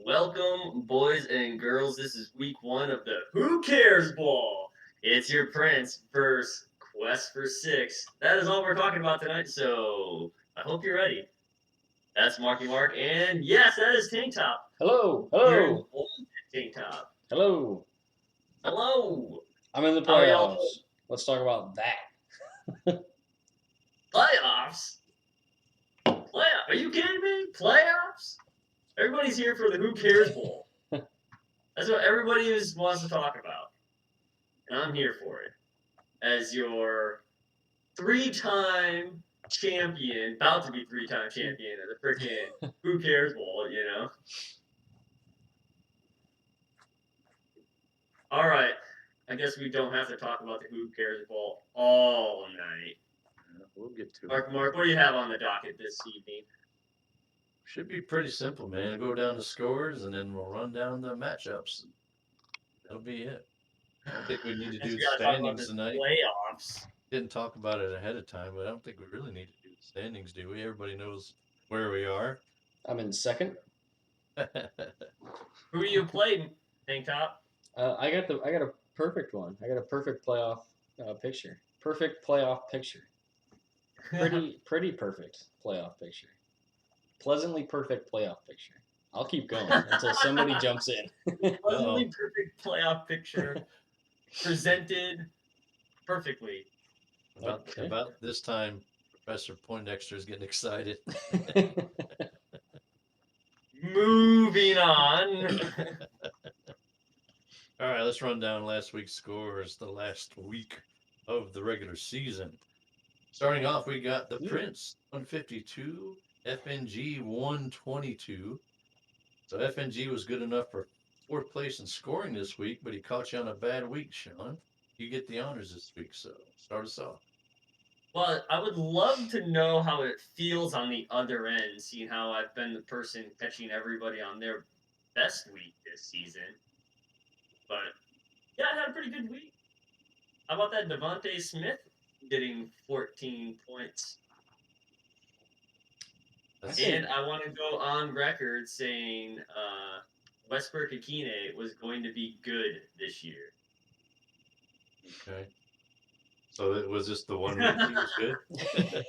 Welcome, boys and girls. This is week one of the Who Cares Bowl. It's your Prince versus Quest for Six. That is all we're talking about tonight, so I hope you're ready. That's Marky Mark, and yes, that is Tank Top. Hello, Here in hello, Tank Top. hello. Hello. I'm in the How are y'all playoffs. Let's talk about that. playoffs? Are you kidding me? Playoffs? Everybody's here for the Who Cares Bowl. That's what everybody wants to talk about, and I'm here for it as your three-time champion, about to be three-time champion of the freaking Who Cares Bowl. All right, I guess we don't have to talk about the Who Cares Bowl all night. We'll get to it. Mark, what do you have on the docket this evening? Should be pretty simple, man. Go down the scores and then we'll run down the matchups. That'll be it. I don't think we need to Guess do we the gotta talk about standings this tonight. playoffs. Didn't talk about it ahead of time, but I don't think we really need to do the standings, do we? Everybody knows where we are. I'm in second. Who do you play, Tank Top? I got a perfect one. I got a perfect playoff picture. Perfect playoff picture. Pretty perfect playoff picture. Pleasantly perfect playoff picture. I'll keep going until somebody jumps in. Pleasantly perfect playoff picture presented perfectly. About this time, Professor Poindexter is getting excited. Moving on. All right, let's run down last week's scores, the last week of the regular season. Starting off, we got the Prince 152, FNG 122. So FNG was good enough for fourth place in scoring this week, but he caught you on a bad week, Sean. You get the honors this week, so start us off. Well, I would love to know how it feels on the other end, seeing how I've been the person catching everybody on their best week this season. But yeah, I had a pretty good week. How about that Devontae Smith getting 14 points? And I want to go on record saying Westbrook Akine was going to be good this year. Okay. So was this the one week he was good?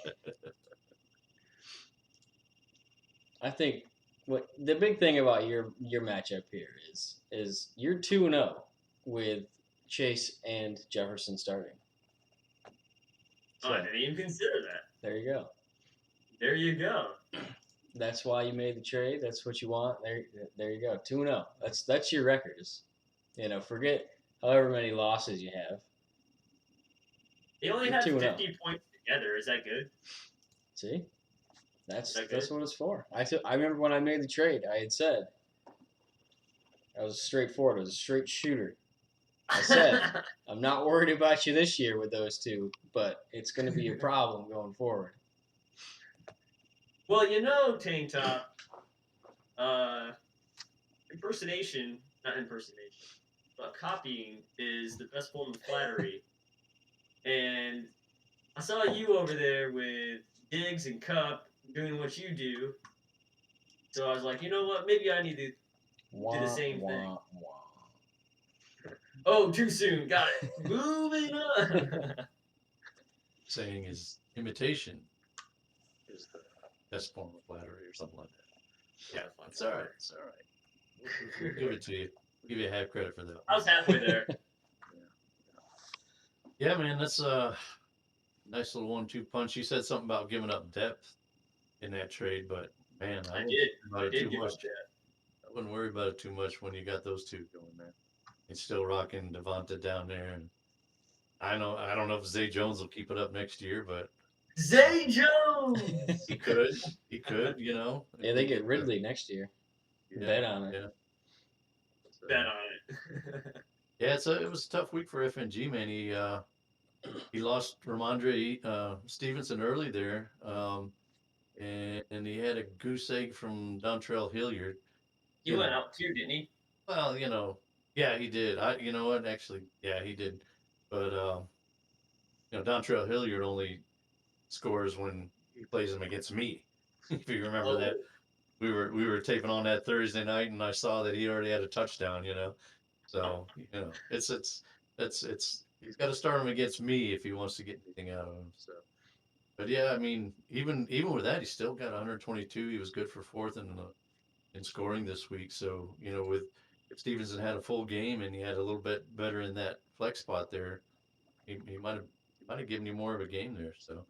I think what the big thing about your matchup here is you're 2-0 with Chase and Jefferson starting. So, I didn't even consider that. There you go. There you go. That's why you made the trade. That's what you want. There you go. 2-0. That's your records. Forget however many losses you have. They only had 50 points together. Is that good? See? That's what it's for. I remember when I made the trade, I had said I was straightforward. I was a straight shooter. I said, I'm not worried about you this year with those two, but it's going to be a problem going forward. Well, Tank Top, not impersonation, but copying is the best form of flattery. And I saw you over there with Diggs and Cup doing what you do. So I was like, you know what? Maybe I need to do the same thing. Oh, too soon. Got it. Moving on. Saying his imitation is the best form of flattery or something like that. Yeah, it's all right. It's all right. We'll give it to you. We'll give you half credit for that. I was halfway there. Yeah, man, that's a nice little 1-2 punch. You said something about giving up depth in that trade, but man, I did too much. I wouldn't worry about it too much when you got those two going, man. He's still rocking Devonta down there, and I don't know if Zay Jones will keep it up next year, but Zay Jones. he could, Yeah, they get Ridley next year. Yeah, bet on it. Yeah. Bet on it. Yeah, it was a tough week for FNG, man. He lost Ramondre Stevenson early there, and he had a goose egg from Dontrell Hilliard. He went out too, didn't he? Well, yeah, he did. You know what? Actually, yeah, he did. But Dontrell Hilliard only scores when he plays him against me. If you remember that. we were taping on that Thursday night, and I saw that he already had a touchdown. So it's he's got to start him against me if he wants to get anything out of him. So, but yeah, I mean, even with that, he still got 122. He was good for fourth in scoring this week. So with if Stevenson had a full game and he had a little bit better in that flex spot there, he might have given you more of a game there. So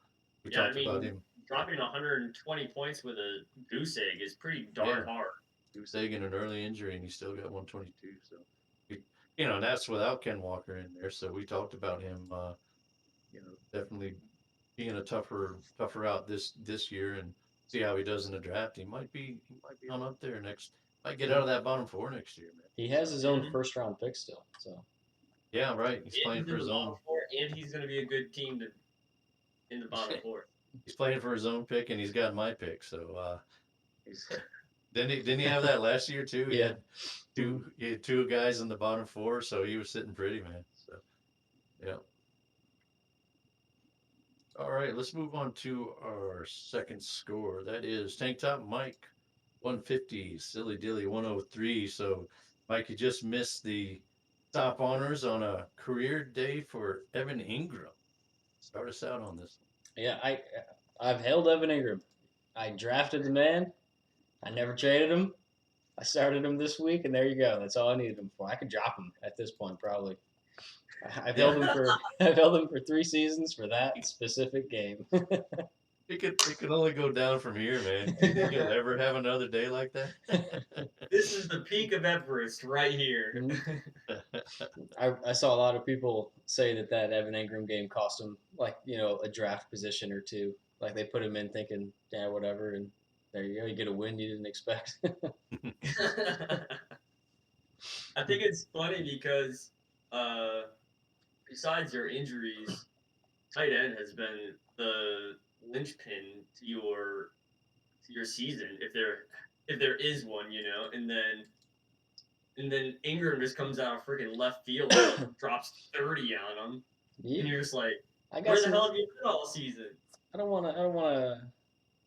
we Yeah, I talked about mean, him. dropping 120 points with a goose egg is pretty Yeah, darn hard. he was taking an early injury and he still got 122. So, we, and that's without Ken Walker in there. So we talked about him, definitely being a tougher out this year and see how he does in the draft. He might be on up there next. Might get out of that bottom four next year, man. He has So, his own Mhm. first round pick still, so yeah, right. He's And playing he's for in the his bottom own. four, and he's going to be a good team in the bottom four. He's playing for his own pick, and he's got my pick. So he's didn't he have that last year too? yeah. He had two guys in the bottom four, so he was sitting pretty, man. So yeah. All right, let's move on to our second score. That is Tank Top Mike, 150, Silly Dilly, 103. So, Mike, you just missed the top honors on a career day for Evan Ingram. Start us out on this Yeah, I've held Evan Ingram. I drafted the man. I never traded him. I started him this week, and there you go. That's all I needed him for. I could drop him at this point, probably. I've held him for I've held him for 3 seasons for that specific game. It could only go down from here, man. Do you think you'll ever have another day like that? This is the peak of Everest right here. I saw a lot of people say that Evan Ingram game cost him a draft position or two. Like they put him in thinking, yeah, whatever, and there you go. You get a win you didn't expect. I think it's funny because besides your injuries, tight end has been the linchpin to your season if there is one, and then Ingram just comes out of freaking left field and drops 30 on him, Yeah, and you're just like, I got where the some. hell have you been all season? I don't want to.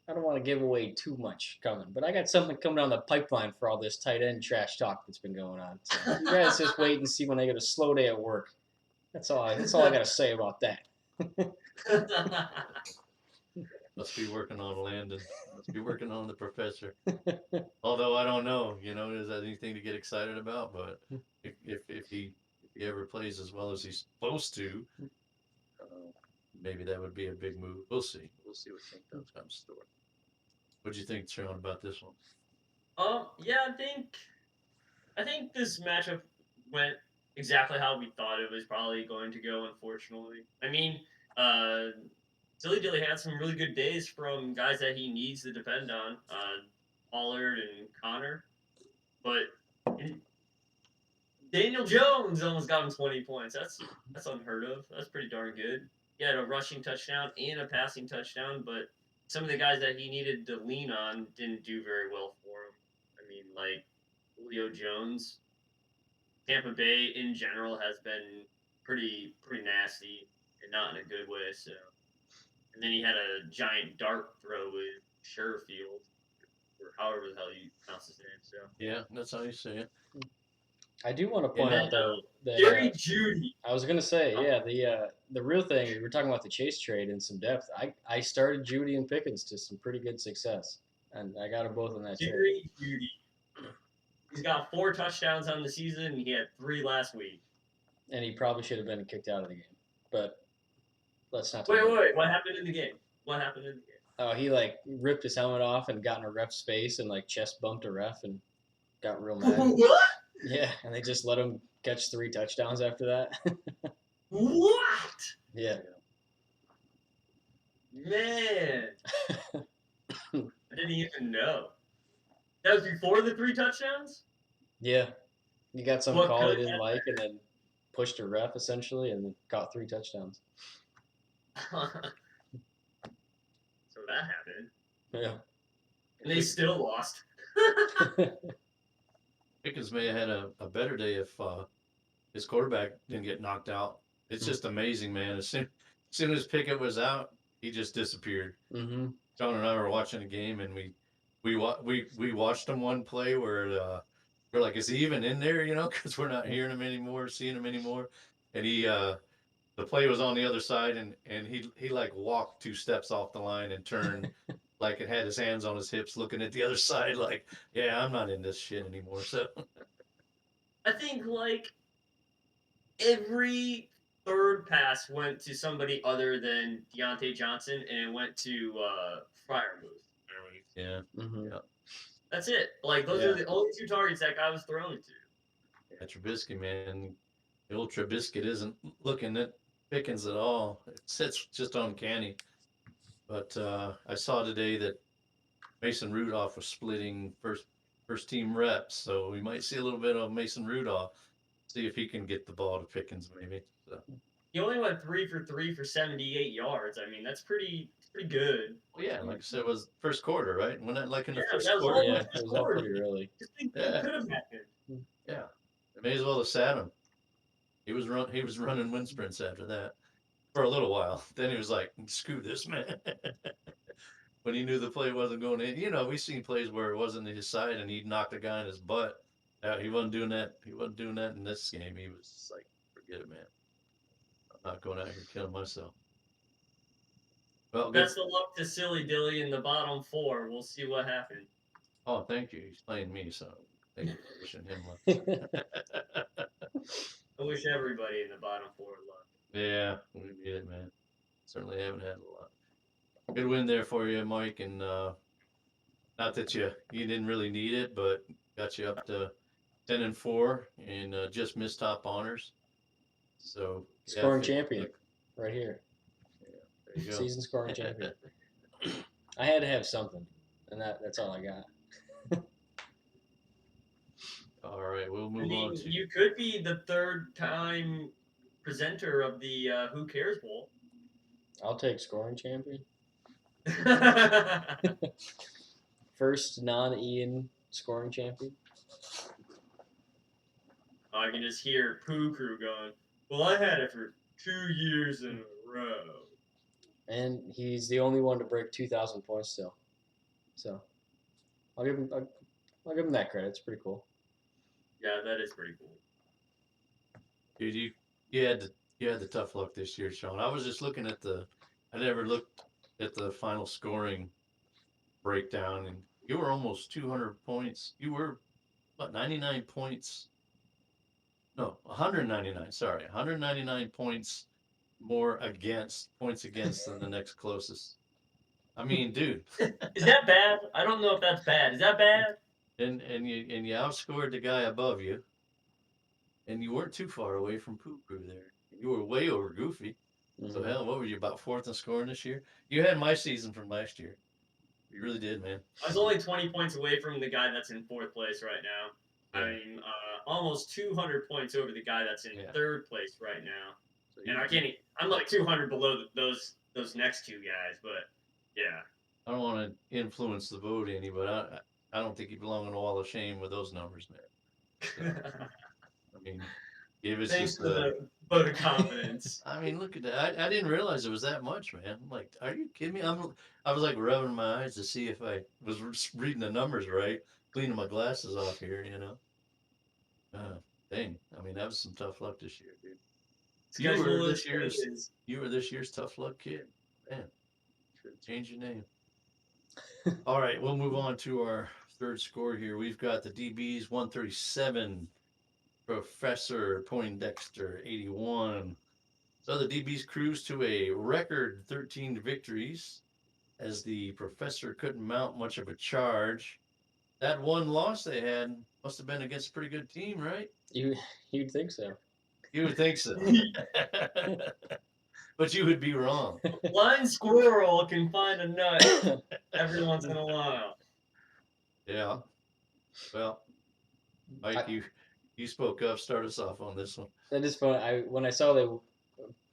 I don't want to give away too much coming, but I got something coming down the pipeline for all this tight end trash talk that's been going on. So you guys just wait and see when I get a slow day at work. That's all I got to say about that. Must be working on Landon. Must be working on the professor. Although I don't know, is that anything to get excited about? But if he ever plays as well as he's supposed to, maybe that would be a big move. We'll see. We'll see what Tank Top's got in store. What'd you think, Sean, about this one? Yeah, I think this matchup went exactly how we thought it was probably going to go. Unfortunately, I mean, uh, Silly Dilly had some really good days from guys that he needs to depend on, Pollard and Connor, but Daniel Jones almost got him 20 points. That's unheard of. That's pretty darn good. He had a rushing touchdown and a passing touchdown, but some of the guys that he needed to lean on didn't do very well for him. I mean, like Julio Jones, Tampa Bay in general has been pretty nasty and not in a good way. So, and then he had a giant dart throw with Sherfield, or however the hell you pronounce his name. So, Yeah, that's how you say it. I do want to and point then out though that Jerry Judy. I was gonna say, yeah, the real thing we were talking about the Chase trade in some depth. I started Judy and Pickens to some pretty good success, and I got them both in that trade. Jerry Judy. He's got 4 touchdowns on the season, and he had 3 last week. And he probably should have been kicked out of the game, but let's not. Wait. What happened in the game? What happened in the game? Oh, he ripped his helmet off and got in a ref's face and chest bumped a ref and got real mad. What? Yeah, and they just let him catch 3 touchdowns after that. What? Yeah. Man. I didn't even know. That was before the 3 touchdowns? Yeah. You got some What call he could didn't like and then pushed a ref essentially and then caught 3 touchdowns. So that happened. Yeah. And they still lost. Pickens may have had a better day if his quarterback didn't get knocked out. It's just amazing, man. As soon as Pickett was out, he just disappeared. Mm-hmm. John and I were watching a game, and we watched him one play where we're like, is he even in there? You know, because we're not hearing him anymore, seeing him anymore. And the play was on the other side, and he like walked 2 steps off the line and turned, like it had his hands on his hips, looking at the other side, like, yeah, I'm not in this shit anymore. So I think like every third pass went to somebody other than Deontay Johnson, and it went to Fryermuth. yeah, Mm-hmm. yeah, That's it. Like those are the only 2 targets that guy was throwing to. yeah. Trubisky, man, the old Trubisky isn't looking at Pickens at all. It's just uncanny. But I saw today that Mason Rudolph was splitting first team reps, so we might see a little bit of Mason Rudolph. See if he can get the ball to Pickens, maybe. So. He only went 3 for 3 for 78 yards. I mean, that's pretty good. Well, yeah, like I said, it was first quarter, right? When that like in the Yeah, first that was quarter. all Yeah, in it the first was all quarter. pretty early. Just think Yeah. could have happened. Yeah, they may as well have sat him. He was running wind sprints after that for a little while. Then he was like, "Screw this, man." When he knew the play wasn't going in, we've seen plays where it wasn't his side and he knocked a guy in his butt. He wasn't doing that. He wasn't doing that in this game. He was just like, "Forget it, man. I'm not going out here killing myself." Well, good. Best of luck to Silly Dilly in the bottom 4. We'll see what happens. Oh, thank you. He's playing me, so thank you for wishing him luck. I wish everybody in the bottom 4 luck. Yeah, we need it, man. Certainly haven't had a lot. Good win there for you, Mike, and not that you didn't really need it, but got you up to 10-4 and just missed top honors. So Scoring champion, right here. Yeah, there you go. Season scoring champion. I had to have something, and that's all I got. All right, we'll move on to. You could be the 3rd time presenter of the Who Cares Bowl. I'll take scoring champion. First non-Ian scoring champion. I can just hear Pooh Crew going, well, I had it for 2 years in a row. And he's the only one to break 2,000 points still. So I'll give him that credit. It's pretty cool. Yeah, that is pretty cool. Dude, you had the tough luck this year, Sean. I was just looking at I never looked at the final scoring breakdown, and you were almost 200 points. You were, what, 99 points? No, 199. Sorry, 199 points more points against than the next closest. I mean, dude. Is that bad? I don't know if that's bad. Is that bad? And you outscored the guy above you, and you weren't too far away from Poo Poo there. You were way over Goofy. Mm-hmm. So hell, what were you, about 4th in scoring this year? You had my season from last year. You really did, man. I was only 20 points away from the guy that's in 4th place right now. Yeah. I mean, almost 200 points over the guy that's in 3rd place right now. So and I'm like 200 below those next 2 guys, but yeah. I don't want to influence the vote any, but I don't think you belong in a wall of shame with those numbers, man. So, I mean, give us Thanks just for the vote of confidence. I mean, look at that. I didn't realize it was that much, man. I'm like, are you kidding me? I was like rubbing my eyes to see if I was reading the numbers right, cleaning my glasses off here, Dang. I mean, that was some tough luck this year, dude. You were this year's tough luck kid. Man, should change your name. All right, we'll move on to our 3rd score here. We've got the DBs 137, Professor Poindexter 81. So the DBs cruised to a record 13 victories as the Professor couldn't mount much of a charge. That one loss they had must have been against a pretty good team, right? You'd think so. You would think so. But you would be wrong. Blind squirrel can find a nut every once in a while. Yeah. Well, Mike, you spoke up. Start us off on this one. That is fun. When I saw they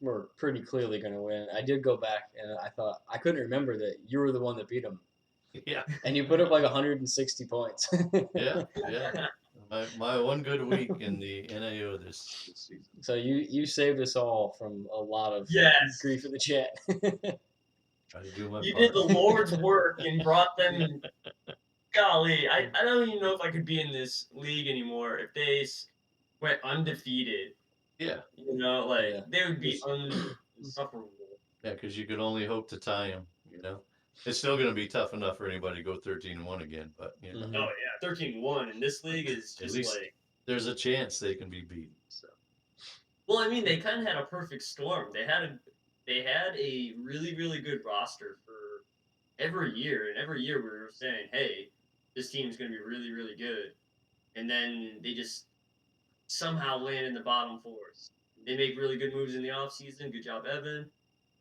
were pretty clearly going to win, I did go back and I thought I couldn't remember that you were the one that beat them. Yeah. And you put up like 160 points. Yeah. My one good week in the NAO this season. So you saved us all from a lot of grief in the chat. Try to do my you part. did the Lord's work and brought them golly, I don't even know if I could be in this league anymore if they went undefeated. Yeah, You know, like Yeah. they would be It's- insufferable. yeah, because you could only hope to tie him. It's still going to be tough enough for anybody to go 13-1 again, but Mhm. Oh yeah, 13-1 in this league is at just least like. there's a chance they can be beaten. So Well, I mean, they kind of had a perfect storm. They had a really really good roster for every year, and every year we were saying, "Hey, this team's going to be really really good," and then they just somehow land in the bottom fours. They make really good moves in the offseason. Good job, Evan.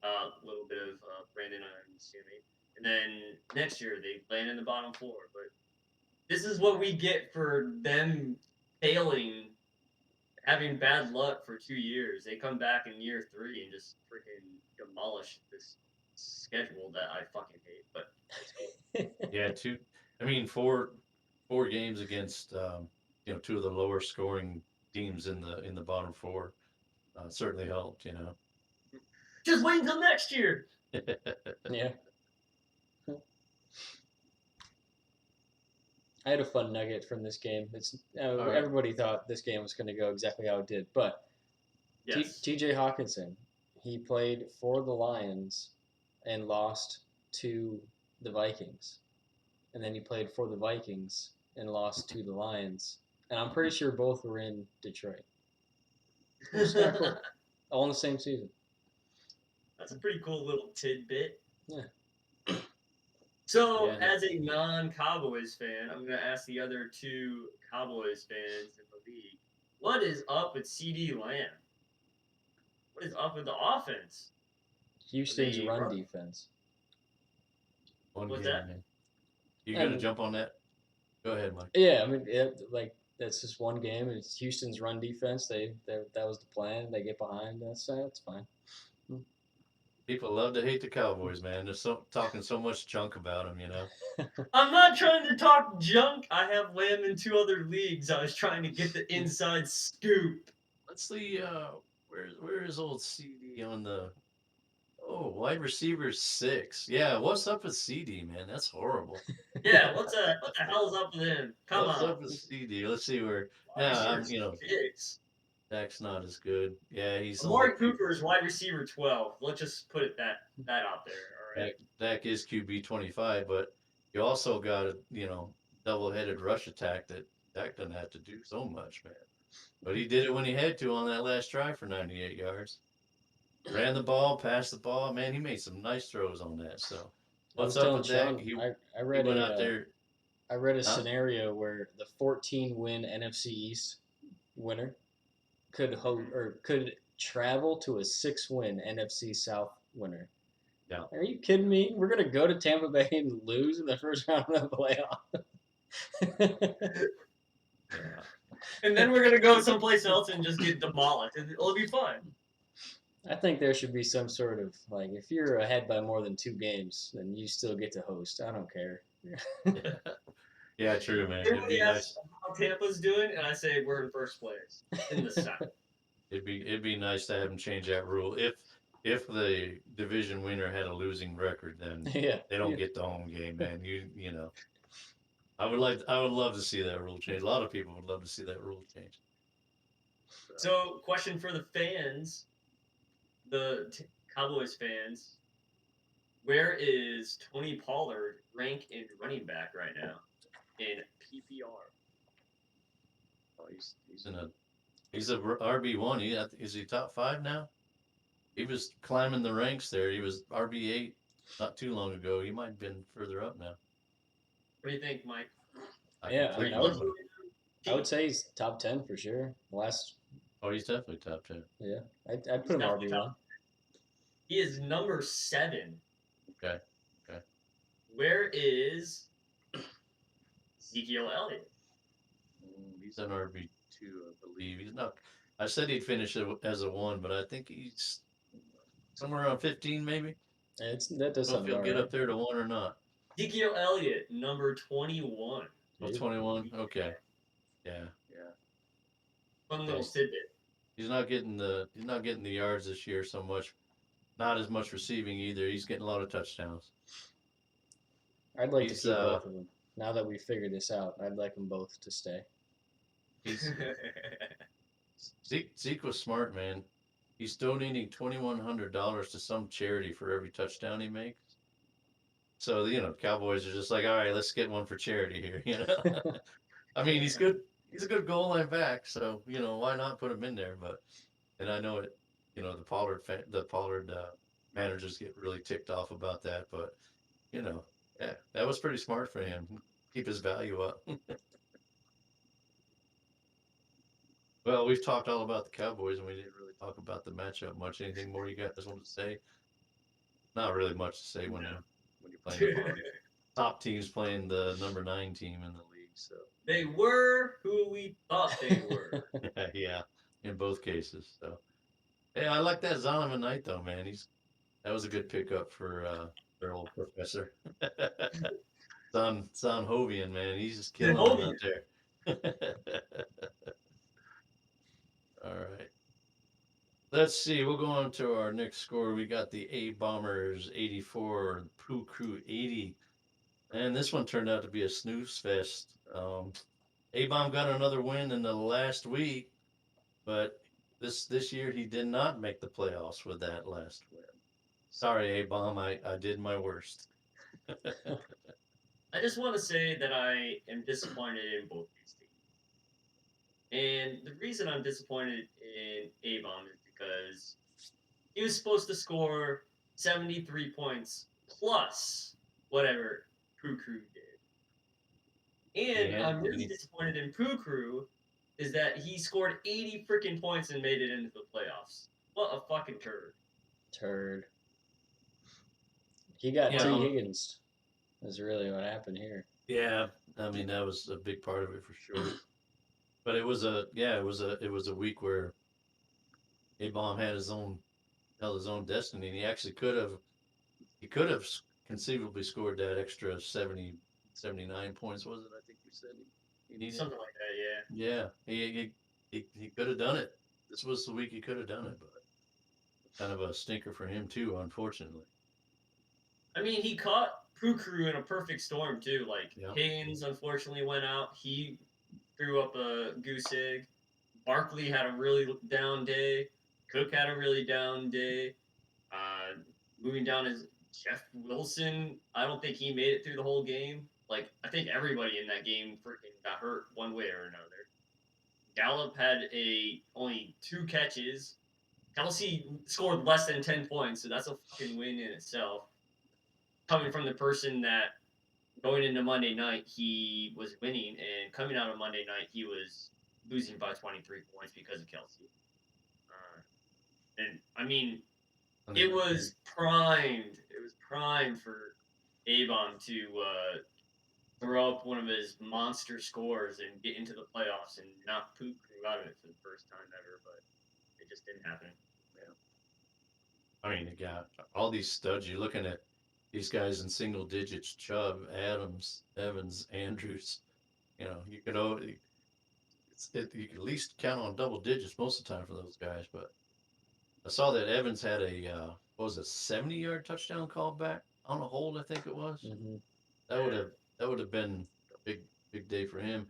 A little bit of Brandon and Sammy. And then next year they land in the bottom four. But this is what we get for them failing, having bad luck for 2 years. They come back in year three and just freaking demolish this schedule that I fucking hate. But it's cool. yeah, four games against two of the lower scoring teams in the bottom four certainly helped. Just wait until next year. Yeah. I had a fun nugget from this game. right. Everybody thought this game was going to go exactly how it did, but Yes. T.J. Hawkinson, he played for the Lions and lost to the Vikings, and then he played for the Vikings and lost to the Lions, and I'm pretty sure both were in Detroit. It's kind of cool, all in the same season. That's a pretty cool little tidbit. Yeah. So, Yeah. as a non-Cowboys fan, I'm going to ask the other two Cowboys fans in the league, what is up with CD Lamb? What is up with the offense? Houston's They run run- defense. One What's game, that? man. You gonna And- jump on that? Go ahead, Mike. Yeah, I mean, that's just one game. It's Houston's run defense. That was the plan. They get behind. That's fine. People love to hate the Cowboys, man. They're talking so much junk about them. I'm not trying to talk junk. I have Lamb in two other leagues. I was trying to get the inside scoop. Let's see. Where is old CD on the? Oh, wide receiver 6. Yeah, what's up with CD, man? That's horrible. Yeah, what the hell's up with him? Come What's on. up with CD? Let's see where. Wide Now receiver six. Dak's not as good. Yeah, he's Amari only Cooper is wide receiver 12. Let's just put that out there. All right. Dak is QB 25, but you also got a double-headed rush attack that Dak doesn't have to do so much, man. But he did it when he had to on that last drive for 98 yards. Ran the ball, passed the ball. Man, he made some nice throws on that. So, I was what's up telling with Dak? Sean, He I read went out there. I read a Huh? scenario where the 14-win NFC East winner could travel to a 6-win NFC South winner. Yeah. Are you kidding me? We're gonna go to Tampa Bay and lose in the first round of the playoff. Yeah. And then we're gonna go someplace else and just get demolished. It'll be fun. I think there should be some sort of like if you're ahead by more than 2 games, then you still get to host. I don't care. Yeah, true, man. It'd Everybody be asks nice. how Tampa's doing, and I say we're in first place in the South. It'd be nice to have him change that rule. If the division winner had a losing record, then Yeah. they don't get the home game, man. I would love to see that rule change. A lot of people would love to see that rule change. So, question for the fans, the Cowboys fans: where is Tony Pollard rank in running back right now in PPR? Oh, he's a RB1. Is he top 5 now? He was climbing the ranks there. He was RB8 not too long ago. He might have been further up now. What do you think, Mike? Yeah, completely I wrong. I would say he's top 10 for sure. Oh, he's definitely top 10. Yeah, I'd put him definitely RB1. He is number 7. Okay. Where is Ezekiel Elliott? He's an RB2, I believe. He's not. I said he'd finish as a 1, but I think he's somewhere around 15, maybe. That does I don't know sound if he'll about get right. up there to 1 or not. Ezekiel Elliott, number 21. Oh, 21. Okay. Yeah. Fun little Yes. tidbit. He's not getting the yards this year so much. Not as much receiving either. He's getting a lot of touchdowns. I'd like to He's keep both of them. Now that we figured this out, I'd like them both to stay. He's Zeke was smart, man. He's donating $2,100 to some charity for every touchdown he makes. So Cowboys are just like, all right, let's get one for charity here. I mean, he's good. He's a good goal line back, so why not put him in there? And I know it. The Pollard managers get really ticked off about that, but yeah, that was pretty smart for him. Keep his value up. Well, we've talked all about the Cowboys, and we didn't really talk about the matchup much. Anything more you guys want to say? Not really much to say when you're playing the top teams playing the number 9 team in the league. So they were who we thought they were. yeah, in both cases. So hey, I like that Zonovan Knight though, man. That was a good pickup for their old professor. Son Hovian, man. He's just killing it out there. All right. Let's see. We'll go on to our next score. We got the A Bombers 84, Pooh Crew 80. And this one turned out to be a snooze fest. A Bomb got another win in the last week, but this year he did not make the playoffs with that last win. Sorry, A Bomb. I did my worst. I just want to say that I am disappointed in both these teams. And the reason I'm disappointed in A-Bomb is because he was supposed to score 73 points plus whatever Poo Crew did. And I'm really disappointed in Poo Crew is that he scored 80 freaking points and made it into the playoffs. What a fucking turd. He got T. Higgins. That's really what happened here. Yeah, I mean that was a big part of it for sure. But it was a week where A Bomb had his own destiny. And he actually could have conceivably scored that extra 70, 79 points. Was it? I think you said he needed something like that. Yeah. Yeah, he could have done it. This was the week he could have done it, but kind of a stinker for him too, unfortunately. I mean, he caught Poo Crew in a perfect storm too. Like Higgins unfortunately went out. He threw up a goose egg. Barkley had a really down day. Cook had a really down day. Moving down is Jeff Wilson. I don't think he made it through the whole game. Like, I think everybody in that game freaking got hurt one way or another. Gallup had only 2 catches. Kelsey scored less than 10 points, so that's a fucking win in itself. Coming from the person that going into Monday night he was winning, and coming out of Monday night he was losing by 23 points because of Kelsey. And I mean, it was primed. It was primed for A-Bomb to throw up one of his monster scores and get into the playoffs and knock Poo Crew out of it for the first time ever, but it just didn't happen. Yeah. I mean, you got all these studs. You're looking at these guys in single digits: Chubb, Adams, Evans, Andrews. You could you could at least count on double digits most of the time for those guys. But I saw that Evans had a what was it, 70-yard touchdown call back on a hold, I think it was. Mm-hmm. That would have been a big day for him.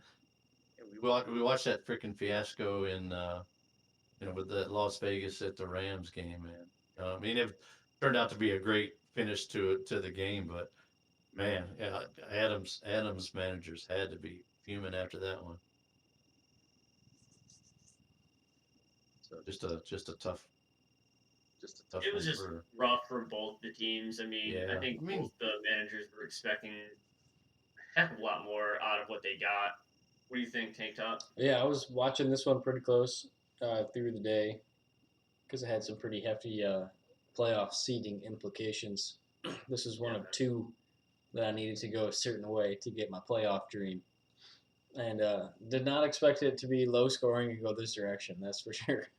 We watched that freaking fiasco in with the Las Vegas at the Rams game, man. I mean, it turned out to be a great finish to the game, but man, yeah, Adams managers had to be fuming after that one. So just a tough. It was just rough for both the teams. I mean, I think both the managers were expecting a heck of a lot more out of what they got. What do you think, Tank Top? Yeah, I was watching this one pretty close through the day because it had some pretty hefty playoff seeding implications. This is one of 2 that I needed to go a certain way to get my playoff dream. And did not expect it to be low scoring and go this direction, that's for sure.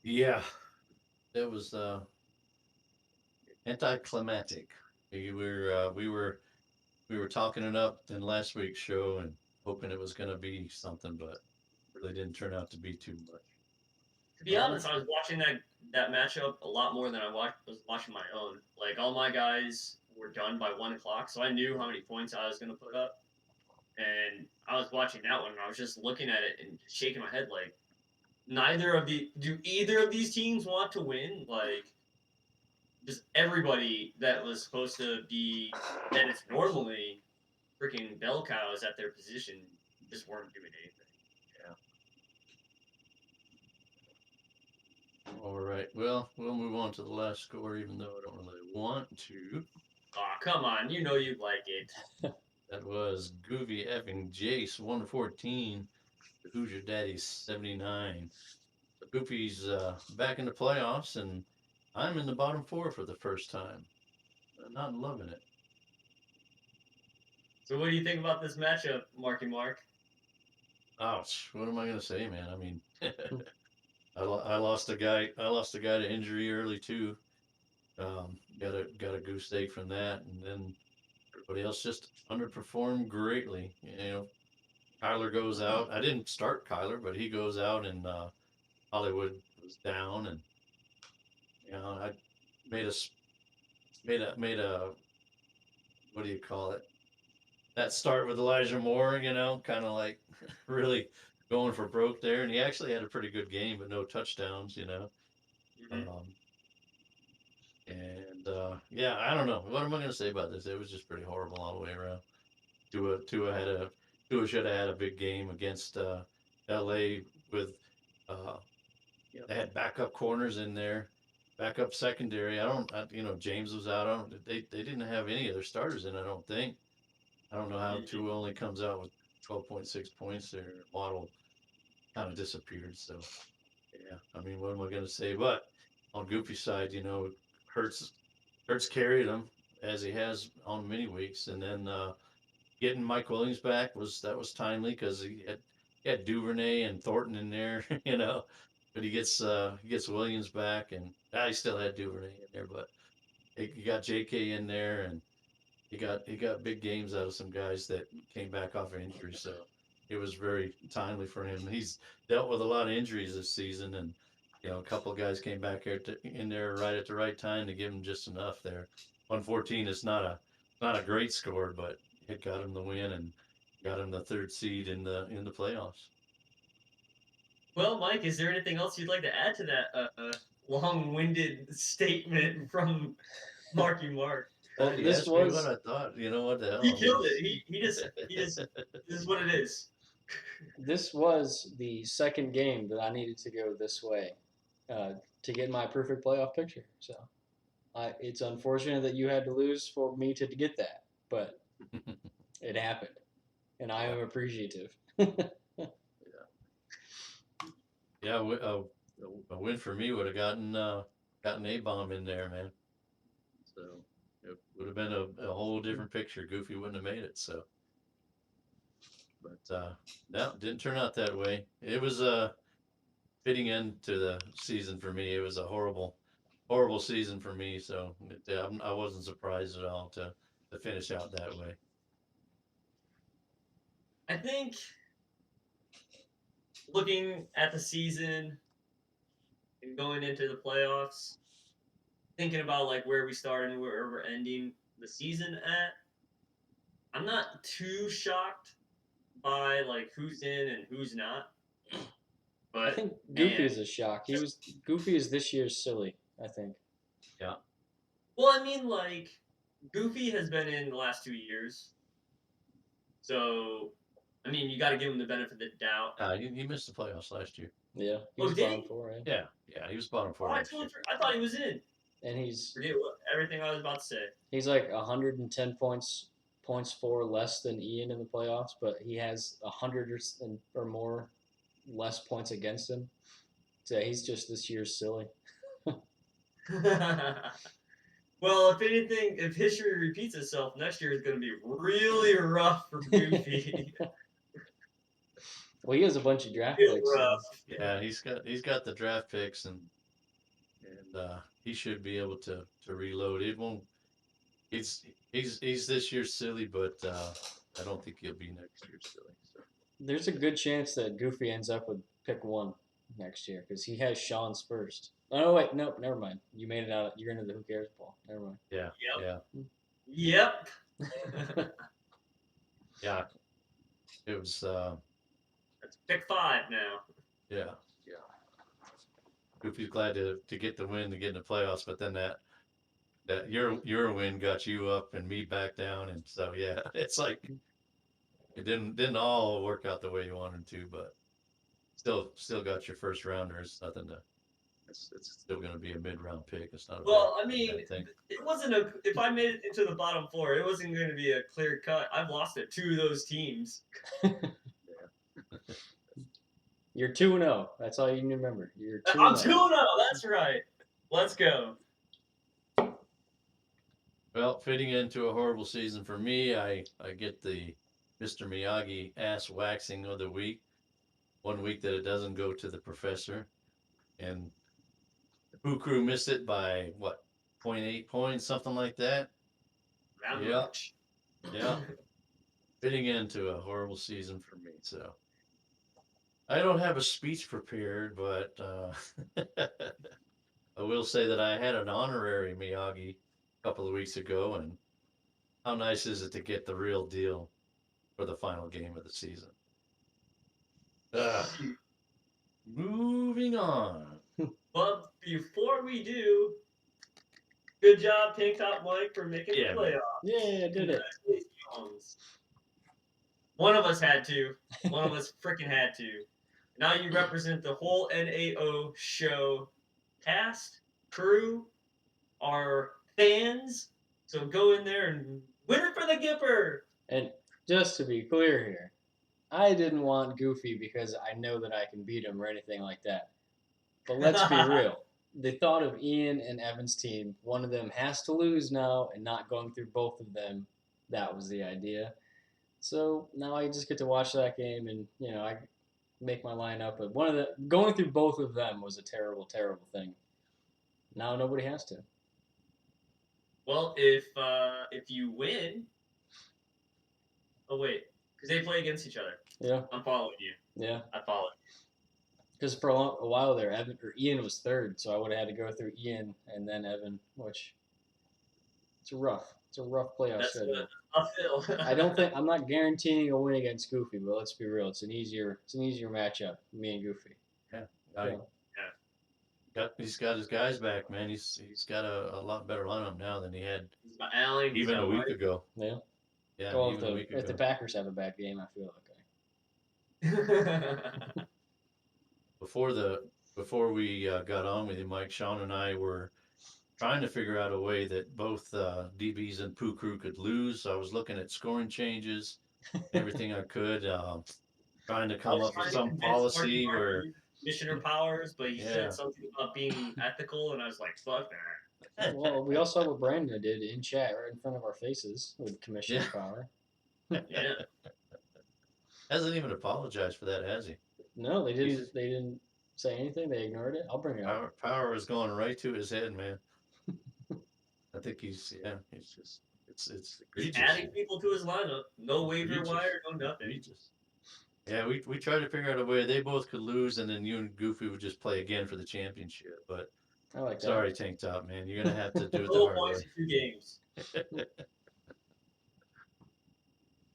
Yeah, it was anticlimactic. We were talking it up in last week's show and hoping it was going to be something, but really didn't turn out to be too much. To be honest, I was watching that matchup a lot more than was watching my own. Like all my guys were done by 1 o'clock, so I knew how many points I was going to put up. And I was watching that one, and I was just looking at it and shaking my head like, do either of these teams want to win? Like, just everybody that was supposed to be that is normally freaking bell cows at their position just weren't doing anything. All right. Well, we'll move on to the last score, even though I don't really want to. Aw, come on, you know you'd like it. That was Goofy effing Jace 114. The Hoosier Daddy 79. So Goofy's back in the playoffs, and I'm in the bottom four for the first time. I'm not loving it. So what do you think about this matchup, Marky Mark? Ouch! What am I gonna say, man? I mean, I lost a guy. I lost a guy to injury early too. Got a goose egg from that, and then everybody else just underperformed greatly. Kyler goes out. I didn't start Kyler, but he goes out, and Hollywood was down, and I made a made a what do you call it? That start with Elijah Moore, kind of like really going for broke there, and he actually had a pretty good game, but no touchdowns. Mm-hmm. Um, and yeah, I don't know. What am I going to say about this? It was just pretty horrible all the way around. Tua should have had a big game against L.A. with they had backup corners in there, backup secondary. James was out. They didn't have any of their starters in. I don't think. I don't know how Mm-hmm. Tua only comes out with 12.6 points there. Waddle kind of disappeared. So yeah, I mean, what am I going to say? But on Goofy side, Hurts Hurts carried him as he has on many weeks, and then getting Mike Williams back was timely because he had Duvernay and Thornton in there, but he gets Williams back, and he still had Duvernay in there, but he got J.K. in there, and he got big games out of some guys that came back off of injury, so it was very timely for him. He's dealt with a lot of injuries this season, and a couple of guys came back in there right at the right time to give him just enough there. 114 is not a great score, but it got him the win and got him the third seed in the playoffs. Well, Mike, is there anything else you'd like to add to that long-winded statement from Marky Mark? Well, You this asked me what was I thought. You know what the He hell? I killed mean, it. He just this is what it is. this was the second game that I needed to go this way uh, to get my perfect playoff picture. So it's unfortunate that you had to lose for me to get that, but it happened, and I yeah, am appreciative. yeah. A win for me would have gotten A-bomb in there, man. So it would have been a whole different picture. Goofy wouldn't have made it. So, but no, didn't turn out that way. It was a fitting end to the season for me. It was a horrible, horrible season for me. So I wasn't surprised at all to finish out that way. I think looking at the season and going into the playoffs, thinking about like where we started and where we're ending the season at, I'm not too shocked by like who's in and who's not. I But think Goofy man, is a shock. Goofy is this year's silly. I think. Yeah, well, I mean like Goofy has been in the last 2 years, so I mean you got to give him the benefit of the doubt. he missed the playoffs last year. Yeah, he Oh, was did bottom he? four, right? Yeah, he was bottom Oh, four last year. I thought he was in. And Forget everything I was about to say. he's like 110 points for less than Ian in the playoffs, but he has 100 or more less points against him. So he's just this year's silly. Well, if anything, if history repeats itself, next year is going to be really rough for Goofy. Well, he has a bunch of draft Real picks. rough. Yeah, he's got the draft picks and he should be able to reload. It won't. He's this year's silly, but I don't think he'll be next year's silly. So There's a good chance that Goofy ends up with pick one. next year because he has Sean's first. Oh no, wait, nope, never mind. You made it out. You're into the Who Cares Bowl. Never mind. Yeah. Yep. Yeah. Yep. Yeah. It was. That's pick 5 now. Yeah. Goofy's glad to get the win to get in the playoffs, but then that your win got you up and me back down, and so yeah, it's like it didn't all work out the way you wanted to, but still got your first rounder. It's nothing to. It's still going to be a mid round pick. It's not a Well, I bad mean, thing. it wasn't a. If I made it into the bottom 4, it wasn't going to be a clear cut. I've lost to 2 of those teams. You're 2-0. That's all you need to remember. You're 2-0. I'm 2-0. That's right. Let's go. Well, fitting into a horrible season for me, I get the Mr. Miyagi ass waxing of the week. 1 week that it doesn't go to the professor, and the Poo Crew missed it by what, 0.8 points, something like that. Not Yeah. much. Yeah, fitting into a horrible season for me. So I don't have a speech prepared, but I will say that I had an honorary Miyagi a couple of weeks ago, and how nice is it to get the real deal for the final game of the season? Moving on. But before we do, good job, Tank Top Mike, for making Yeah, the man. playoff. Yeah, I did it. Congratulations. One of us had to. One of us freaking had to. Now you represent the whole NAO show cast, crew, our fans. So go in there and win it for the Gipper. And just to be clear here, I didn't want Goofy because I know that I can beat him or anything like that. But let's be real. The thought of Ian and Evan's team, one of them has to lose now, and not going through both of them, that was the idea. So now I just get to watch that game, and I make my lineup. But going through both of them was a terrible, terrible thing. Now nobody has to. Well, if you win, oh wait, because they play against each other. Yeah. I'm following you. Yeah. I follow. Because for a while there, Ian was third, so I would have had to go through Ian and then Evan, which it's rough. It's a rough playoff That's schedule. what I feel. I'm not guaranteeing a win against Goofy, but let's be real. It's an easier matchup, me and Goofy. Yeah. He's got his guys back, man. He's got a lot better lineup now than he had He's got Allen, he's even got a week Mike. ago. Yeah. Yeah, Well, even a week if the ago. Packers have a bad game, I feel okay. Before we got on with you, Mike, Sean and I were trying to figure out a way that both DBs and Poo Crew could lose. So I was looking at scoring changes, everything I could, trying to I come was up with trying to some convince policy Marky Mark where, to use commissioner powers, but he yeah, said something about being ethical, and I was like, fuck that. Well, we all saw what Brandon did in chat right in front of our faces with commissioner Yeah. power. Yeah. hasn't even apologized for that, has he? No, they didn't. They didn't say anything. They ignored it. I'll bring it up. Power is going right to his head, man. I think he's just it's He's egregious. adding people to his lineup. No waiver Egregious. wire, no nothing. Egregious. Yeah, we tried to figure out a way they both could lose, and then you and Goofy would just play again for the championship. But I like that. sorry, Tank Top, man, you're gonna have to do it the Total hard points way. in 2 games.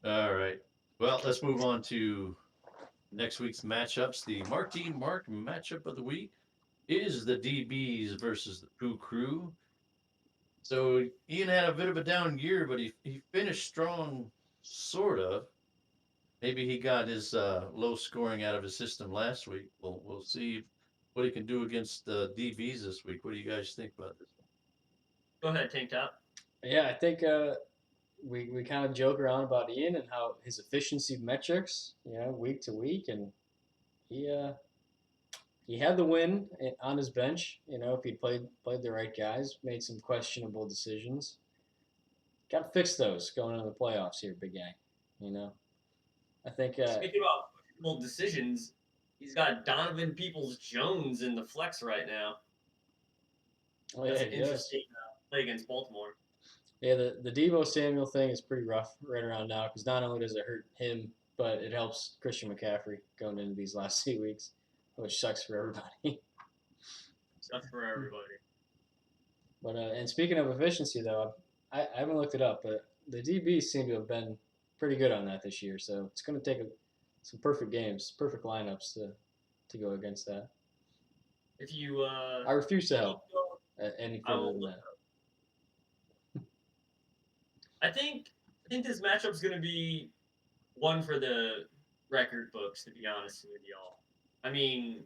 All right. Well, let's move on to next week's matchups. The Marky Mark matchup of the week is the DBs versus the Poo Crew. So Ian had a bit of a down year, but he finished strong, sort of. Maybe he got his low scoring out of his system last week. We'll see what he can do against the DBs this week. What do you guys think about this? Go ahead, Tank Top. Yeah, I think we kind of joke around about Ian and how his efficiency metrics, week to week, and he had the win on his bench. If he'd played the right guys, made some questionable decisions. Got to fix those going into the playoffs here, big guy. I think. Speaking about questionable decisions, he's got Donovan Peoples-Jones in the flex right now. Oh, That's yeah, an he does. interesting play against Baltimore. Yeah, the Deebo Samuel thing is pretty rough right around now because not only does it hurt him, but it helps Christian McCaffrey going into these last 2 weeks. which sucks for everybody. Sucks for everybody. But and speaking of efficiency, though, I haven't looked it up, but the DBs seem to have been pretty good on that this year. So it's going to take some perfect games, perfect lineups to go against that. If you, I refuse to if you help go, any I further will than look. that. I think this matchup's gonna be one for the record books. To be honest with y'all, I mean,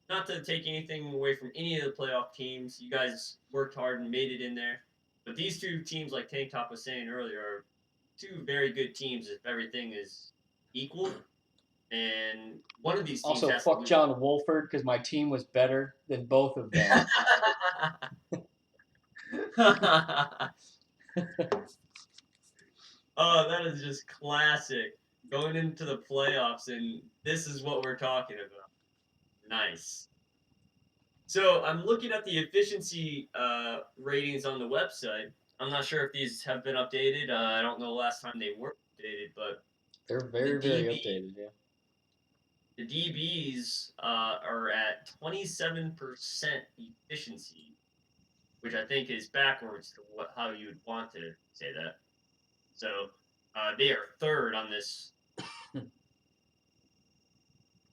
not to take anything away from any of the playoff teams, you guys worked hard and made it in there. But these two teams, like Tank Top was saying earlier, are two very good teams if everything is equal. And one of these teams Also, has to fuck lose. John Wolford because my team was better than both of them. Oh, that is just classic. Going into the playoffs, and this is what we're talking about. Nice. So I'm looking at the efficiency ratings on the website. I'm not sure if these have been updated. I don't know the last time they were updated, but They're the very DB updated. Yeah. the DBs are at 27% efficiency, which I think is backwards to how you would want to say that. So they are third on this.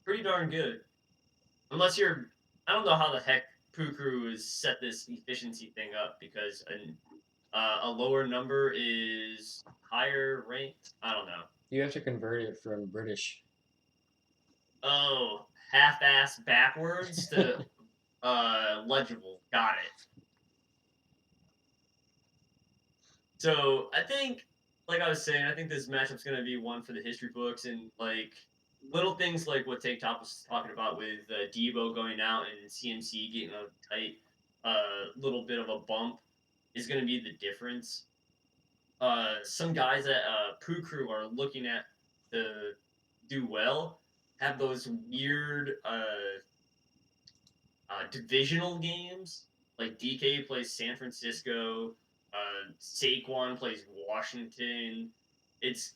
Pretty darn good. Unless you're, I don't know how the heck Pukru has set this efficiency thing up because a lower number is higher ranked. I don't know. You have to convert it from British. Oh, half-ass backwards to legible. Got it. So I think, like I was saying, I think this matchup's gonna be one for the history books and like little things like what Take Top was talking about with Debo going out and CMC getting a tight little bit of a bump is gonna be the difference. Some guys at Poo Crew are looking at to do well have those weird divisional games. Like DK plays San Francisco, Saquon plays Washington. It's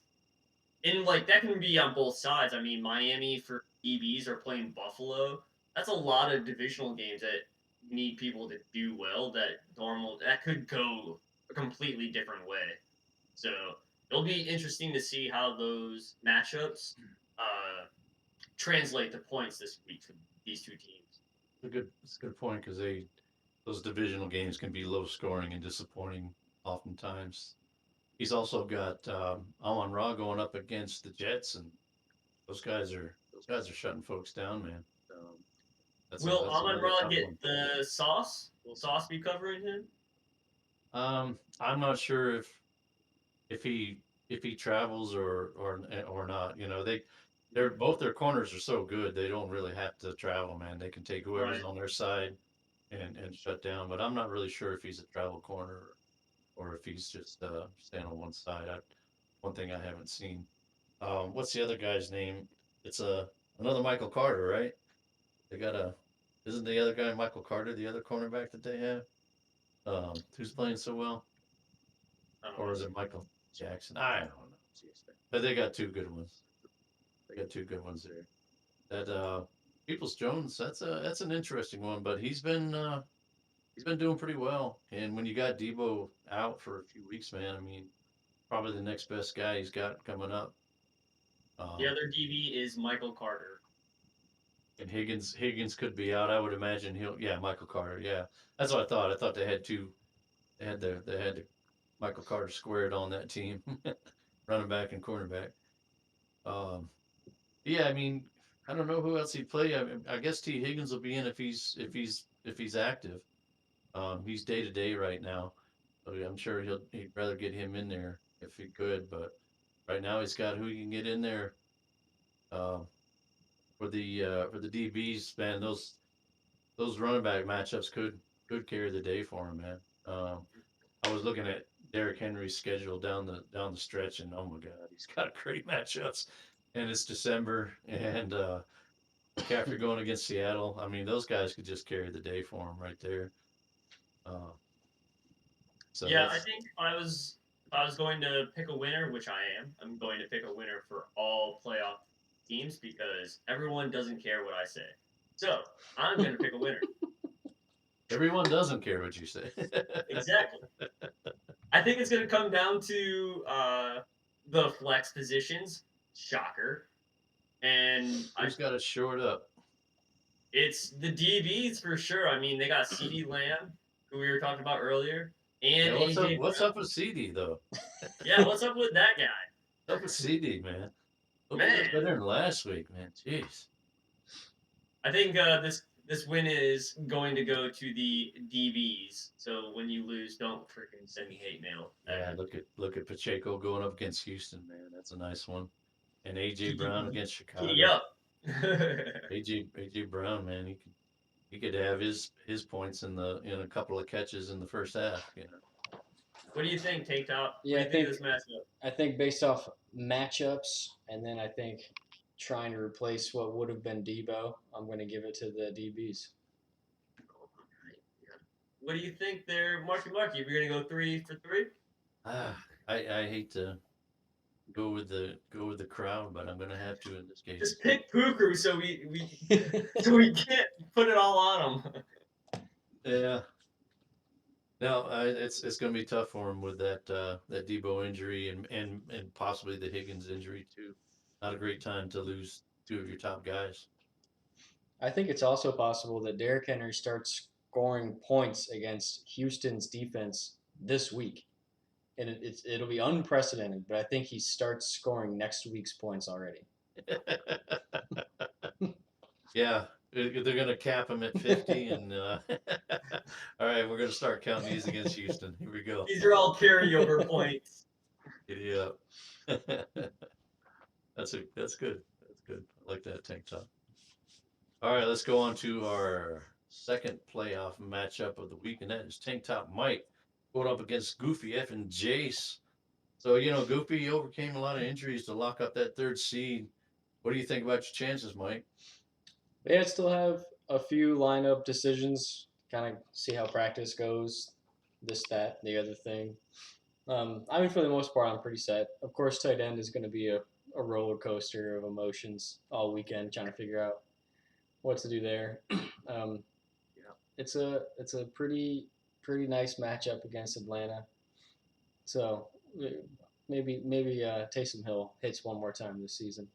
and like that can be on both sides. I mean, Miami for EBs are playing Buffalo. That's a lot of divisional games that need people to do well. That could go a completely different way. So it'll be interesting to see how those matchups uh, translate to points this week for these two teams. It's a good point because those divisional games can be low scoring and disappointing oftentimes. He's also got Amon Ra going up against the Jets, and those guys are shutting folks down, man. Will That's a Amon really Ra tough get one. the sauce? Will Sauce be covering him? I'm not sure if he if he travels or not. You know, they're both their corners are so good they don't really have to travel, man. They can take whoever's Right. on their side and shut down. But I'm not really sure if he's a travel corner or if he's just staying on one side. One thing I haven't seen. What's the other guy's name? It's another Michael Carter, right? They got a isn't the other guy Michael Carter the other cornerback that they have? Who's playing so well? I don't Or is know. it Michael Jackson? I don't know. But they got two good ones. They got two good ones there. That Peoples Jones, that's an interesting one, but he's been doing pretty well. And when you got Debo out for a few weeks, man, I mean, probably the next best guy he's got coming up. The Um, other DB is Michael Carter. and Higgins could be out. I would imagine yeah, Michael Carter. Yeah, that's what I thought. I thought they had Michael Carter squared on that team, running back and cornerback. Um, yeah, I mean, I don't know who else he'd play. I guess T Higgins will be in if he's active. He's day to day right now, so I'm sure he'd rather get him in there if he could. But right now he's got who he can get in there uh, for the DBs. Man, those running back matchups could carry the day for him, man. I was looking at Derrick Henry's schedule down the stretch, and oh my God, he's got great matchups. And it's December, and McCaffrey going against Seattle. I mean, those guys could just carry the day for him right there. Uh, so Yeah, I that's think if I was going to pick a winner, which I am, I'm going to pick a winner for all playoff teams because everyone doesn't care what I say. So I'm going to pick a winner. Everyone doesn't care what you say. Exactly. I think it's going to come down to the flex positions. Shocker. And Who's got it shored up? it's the DBs for sure. I mean, they got CD Lamb, who we were talking about earlier, and Yeah, what's up? AJ What's Brown. up with CD though? Yeah, what's up with that guy? What's up with CD, man? Hope he does Man, better than last week, man. Jeez. I think this win is going to go to the DBs. So when you lose, don't freaking send me hate mail. Yeah, look at Pacheco going up against Houston, man. That's a nice one. And AJ Brown against Chicago. Yup. AJ Brown, man, he could have his points in a couple of catches in the first half. What do you think, Tank Top? What Yeah, do you think of this matchup? I think based off matchups, and then I think trying to replace what would have been Debo, I'm going to give it to the DBs. What do you think there, Marky? If you're gonna go 3 for 3? I hate to go with the crowd, but I'm gonna have to in this case. Just pick Puku so we can't put it all on him. Yeah. No, it's going to be tough for him with that Debo injury and possibly the Higgins injury too. Not a great time to lose two of your top guys. I think it's also possible that Derrick Henry starts scoring points against Houston's defense this week. And it'll be unprecedented, but I think he starts scoring next week's points already. Yeah, they're going to cap him at 50, and all right, we're going to start counting these against Houston. Here we go. These are all carryover points. Yeah, that's good. That's good. I like that tank top. All right, let's go on to our second playoff matchup of the week, and that is Tank Top Mike going up against Goofy F and Jace. So, Goofy overcame a lot of injuries to lock up that third seed. What do you think about your chances, Mike? They still have a few lineup decisions, kind of see how practice goes, this, that, the other thing. I mean, for the most part, I'm pretty set. Of course, tight end is going to be a roller coaster of emotions all weekend, trying to figure out what to do there. um, it's a pretty nice matchup against Atlanta. So maybe Taysom Hill hits one more time this season.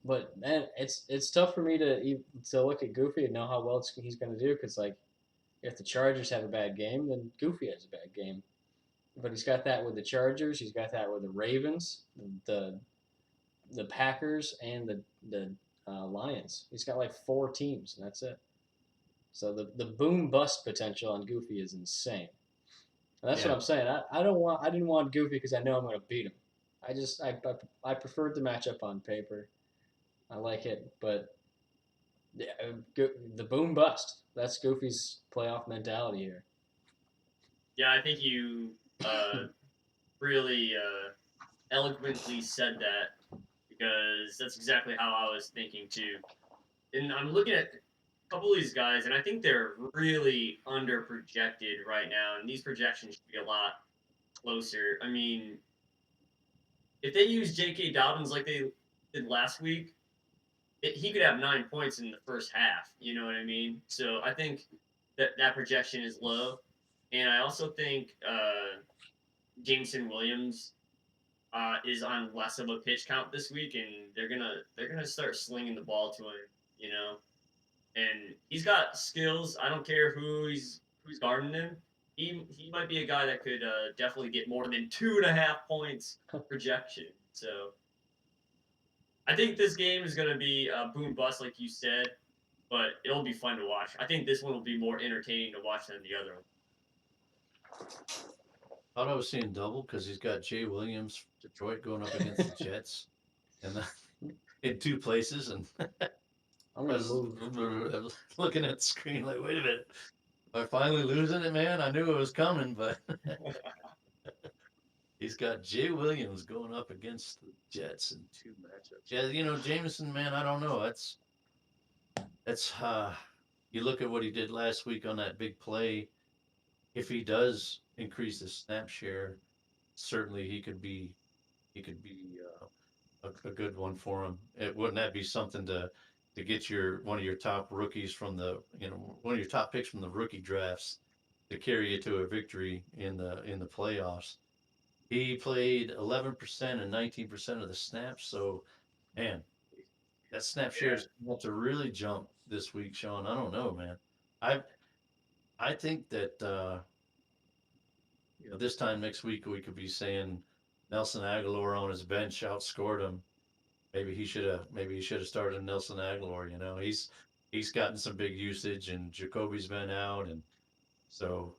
But man, it's tough for me to look at Goofy and know how well he's going to do because like if the Chargers have a bad game, then Goofy has a bad game. But he's got that with the Chargers. He's got that with the Ravens, the the Packers, and the Lions. He's got like 4 teams, and that's it. So the boom bust potential on Goofy is insane. And that's what Yeah, I'm saying. I didn't want Goofy because I know I'm going to beat him. I preferred the matchup on paper. I like it, but the boom bust. That's Goofy's playoff mentality here. Yeah, I think you really eloquently said that because that's exactly how I was thinking too. And I'm looking at a couple of these guys, and I think they're really under projected right now, and these projections should be a lot closer. I mean, if they use J.K. Dobbins like they did last week, he could have 9 points in the first half. You know what I mean? So I think that projection is low, and I also think Jameson Williams is on less of a pitch count this week, and they're gonna start slinging the ball to him. You know, and he's got skills. I don't care who's guarding him. He might be a guy that could definitely get more than 2.5 points projection. So I think this game is going to be a boom bust, like you said, but it'll be fun to watch. I think this one will be more entertaining to watch than the other one. thought I was seeing double because he's got Jay Williams, Detroit, going up against the Jets, and in two places, and I'm I gonna was move. looking at the screen like, wait a minute, am I finally losing it, man? I knew it was coming, but he's got Jay Williams going up against the Jets in two matchups. Yeah, Jameson, man, I don't know. That's you look at what he did last week on that big play. If he does increase his snap share, certainly he could be a good one for him. Wouldn't that be something to to get one of your top rookies from one of your top picks from the rookie drafts to carry you to a victory in the playoffs. He played 11% and 19% of the snaps. So, man, that snap share Yeah. is about to really jump this week, Sean. I don't know, man. I I think that this time next week we could be saying Nelson Aguilar on his bench outscored him. Maybe he should have started Nelson Aguilar. He's gotten some big usage, and Jacoby's been out, and so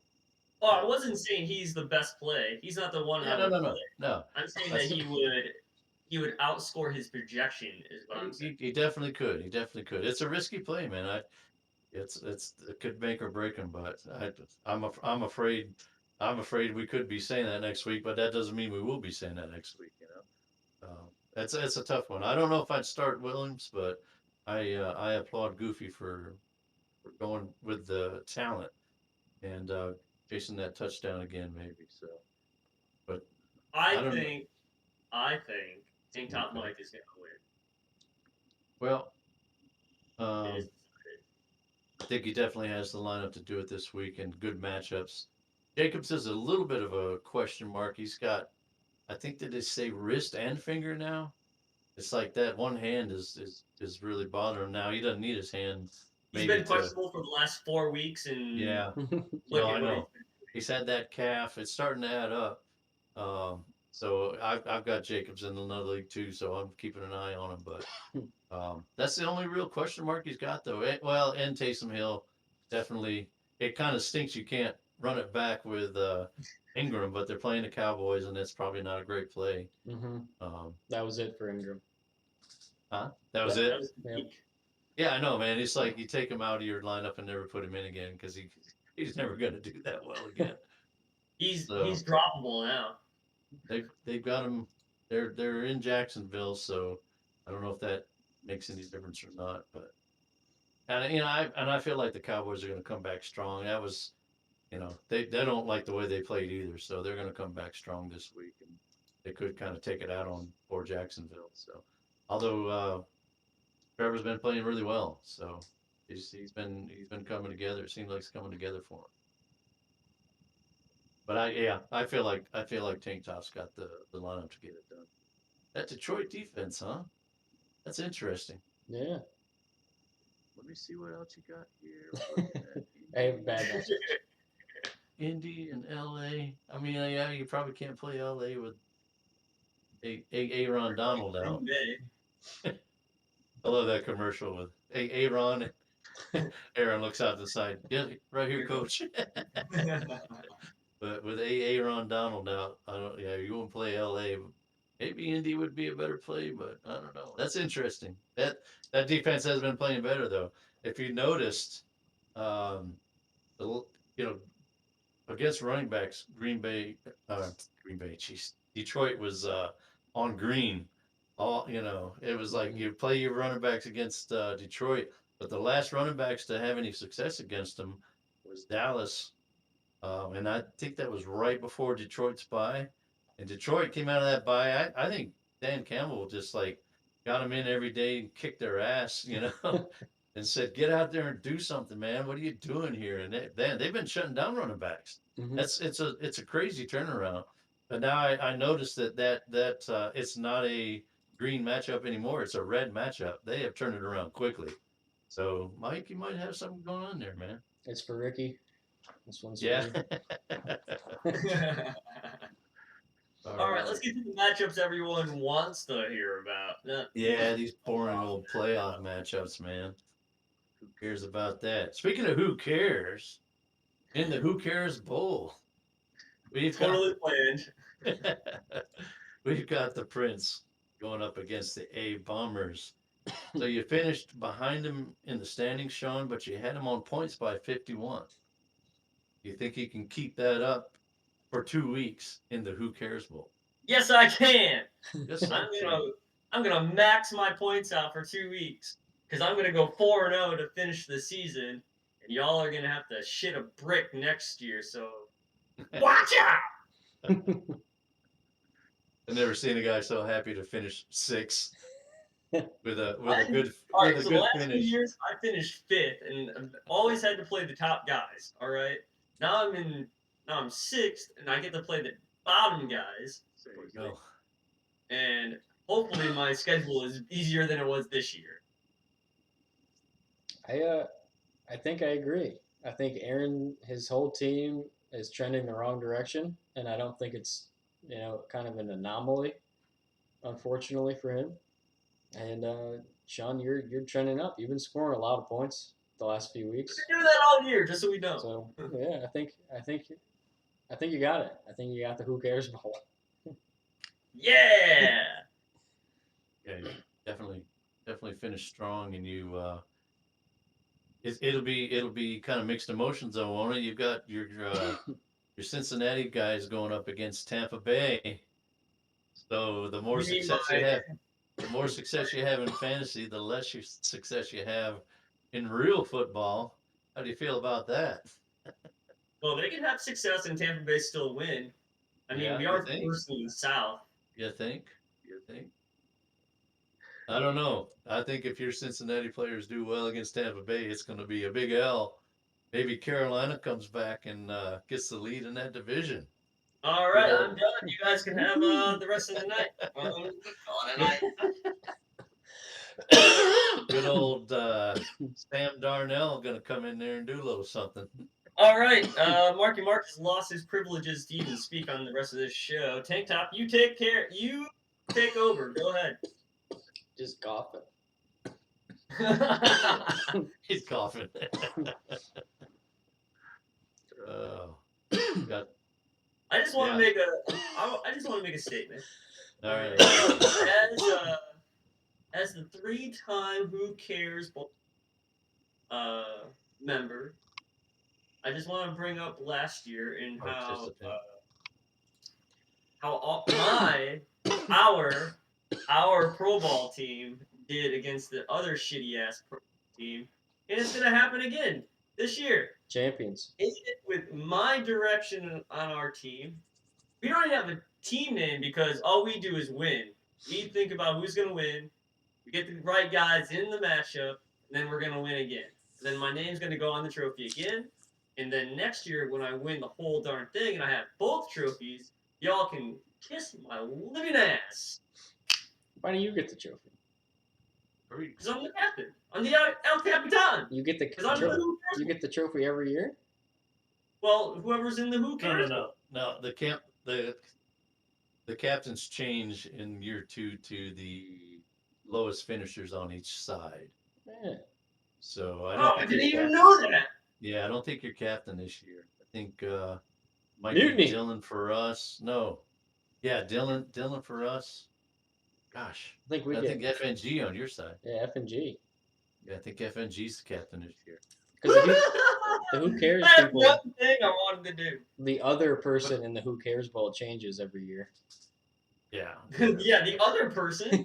Oh, I wasn't saying he's the best play. He's not the one yeah, I no, would no, play. no, no. I'm saying that That's he would outscore his projection. Is what I'm saying. he definitely could. He definitely could. It's a risky play, man. It could make or break him, but I'm afraid we could be saying that next week, but that doesn't mean we will be saying that next week. It's a tough one. I don't know if I'd start Williams, but I applaud Goofy for going with the talent and chasing that touchdown again, maybe. So, but I I don't know. think I think Tank Top Okay. Mike is gonna win. Well, It is um, decided. I think he definitely has the lineup to do it this week and good matchups. Jacobs is a little bit of a question mark. He's got, I think, did they say wrist and finger now? It's like that one hand is really bothering him now. He doesn't need his hand, He's maybe been to. questionable for the last 4 weeks, and Yeah. look No, at I what he's know. been. He's had that calf. It's starting to add up. So I've got Jacobs in another league too, so I'm keeping an eye on him. But that's the only real question mark he's got, though. Well, and Taysom Hill, definitely. It kind of stinks you can't run it back with Ingram, but they're playing the Cowboys, and that's probably not a great play. Mm-hmm. Um, That was it for Ingram. huh? That was That, That it. was the yep. peak. Yeah, I know, man. It's like you take him out of your lineup and never put him in again because he's never going to do that well again. So He's droppable now. they've got him. They're in Jacksonville, so I don't know if that makes any difference or not. But I feel like the Cowboys are going to come back strong. That was they don't like the way they played either, so they're going to come back strong this week, and they could kind of take it out on poor Jacksonville. So although Trevor's been playing really well, so he's been coming together. It seems like it's coming together for him. But I feel like Tank Top's got the lineup to get it done. That Detroit defense, huh? That's interesting. Yeah. Let me see what else you got here. We're looking at I have bad matchups. Indy and LA. I mean, yeah, you probably can't play LA with Aaron Donald out. Green Bay. I love that commercial with Aaron. Aaron looks out the side. Yeah, right here, coach. But with Aaron Donald out, I don't. Yeah, you won't play LA. Maybe Indy would be a better play, but I don't know. That's interesting. That defense has been playing better though. If you noticed, um, the you know against running backs, Green Bay, jeez, Detroit was on green. It was like Mm-hmm. you play your running backs against Detroit, but the last running backs to have any success against them was Dallas, and I think that was right before Detroit's bye. And Detroit came out of that bye. I think Dan Campbell just like got them in every day and kicked their ass, and said, "Get out there and do something, man. What are you doing here?" And they've been shutting down running backs. Mm-hmm. It's a crazy turnaround. But now I noticed that it's not a green matchup anymore. It's a red matchup. They have turned it around quickly. So Mike, you might have something going on there, man. It's for Ricky. This one's for Yeah. you. All right, Alright. let's get to the matchups everyone wants to hear about. Yeah, these boring old playoff matchups, man. Who cares about that? Speaking of who cares, in the Who Cares Bowl, we've got Totally planned. we've got the Prince going up against the A Bombers. So you finished behind him in the standings, Sean, but you had him on points by 51. Do you think he can keep that up for 2 weeks in the Who Cares Bowl? Yes, I can. Just I'm like gonna I'm gonna max my points out for 2 weeks because I'm gonna go 4-0 to finish the season, and y'all are gonna have to shit a brick next year. So watch out! I've never seen a guy so happy to finish sixth. with a All right, so the good last few finish. years I finished fifth, and I've always had to play the top guys. All right, now I'm sixth, and I get to play the bottom guys, There you go. and hopefully my schedule is easier than it was this year. I think I agree. I think Aaron, his whole team is trending the wrong direction, and I don't think it's kind of an anomaly, unfortunately for him. And Sean, you're trending up. You've been scoring a lot of points the last few We've weeks. been doing that all year, just so we know. So yeah, I think you got it. I think you got the Who Cares Bowl. Yeah. Yeah, you definitely finish strong, and it'll be kind of mixed emotions though, won't it? You've got your Cincinnati guys going up against Tampa Bay. So You mean my the more success you have in fantasy, the less success you have in real football. How do you feel about that? well, they can have success and Tampa Bay still win. I mean, Yeah, we you are think? first in the South. You think? You think? I don't know. I think if your Cincinnati players do well against Tampa Bay, it's going to be a big L. Maybe Carolina comes back and gets the lead in that division. All Good right, I'm old, done. You guys can have the rest of the night. Call it a good, night. good old Sam Darnell going to come in there and do a little something. All right, Marky Mark has lost his privileges to even speak on the rest of this show. Tank Top, you take care. You take over. Go ahead. Just coughing. He's coughing. Oh, got I just want to yeah. make I just want to make a statement. All right. As the three-time Who Cares uh, member, I just want to bring up last year and Participant. how our Pro Ball team did against the other shitty ass Pro team, and it's gonna happen again this year. Champions. With my direction on our team, we don't even have a team name because all we do is win. We think about who's gonna win. We get the right guys in the matchup, and then we're gonna win again. And then my name's gonna go on the trophy again. And then next year, when I win the whole darn thing and I have both trophies, y'all can kiss my living ass. Why don't you get the trophy? Because I'm the captain. I'm the El Capitan. You get the Because I'm the trophy. Who Cares. You get the trophy every year. Well, whoever's in the Who No, Cares. no. The captains change in year 2 to the lowest finishers on each side. Yeah. So I don't Oh, I think didn't you're even captain. know that. Yeah, I don't think you're captain this year. I think might Mutiny. be Dylan for us. No, yeah, Dylan for us. Gosh, I think we I get. think FNG on your side. Yeah, F and G. Yeah, I think FNG's the captain this year. Because the Who Cares That's people, one thing I wanted to do. the other person in the Who Cares Bowl changes every year. Yeah. Yeah, the other person.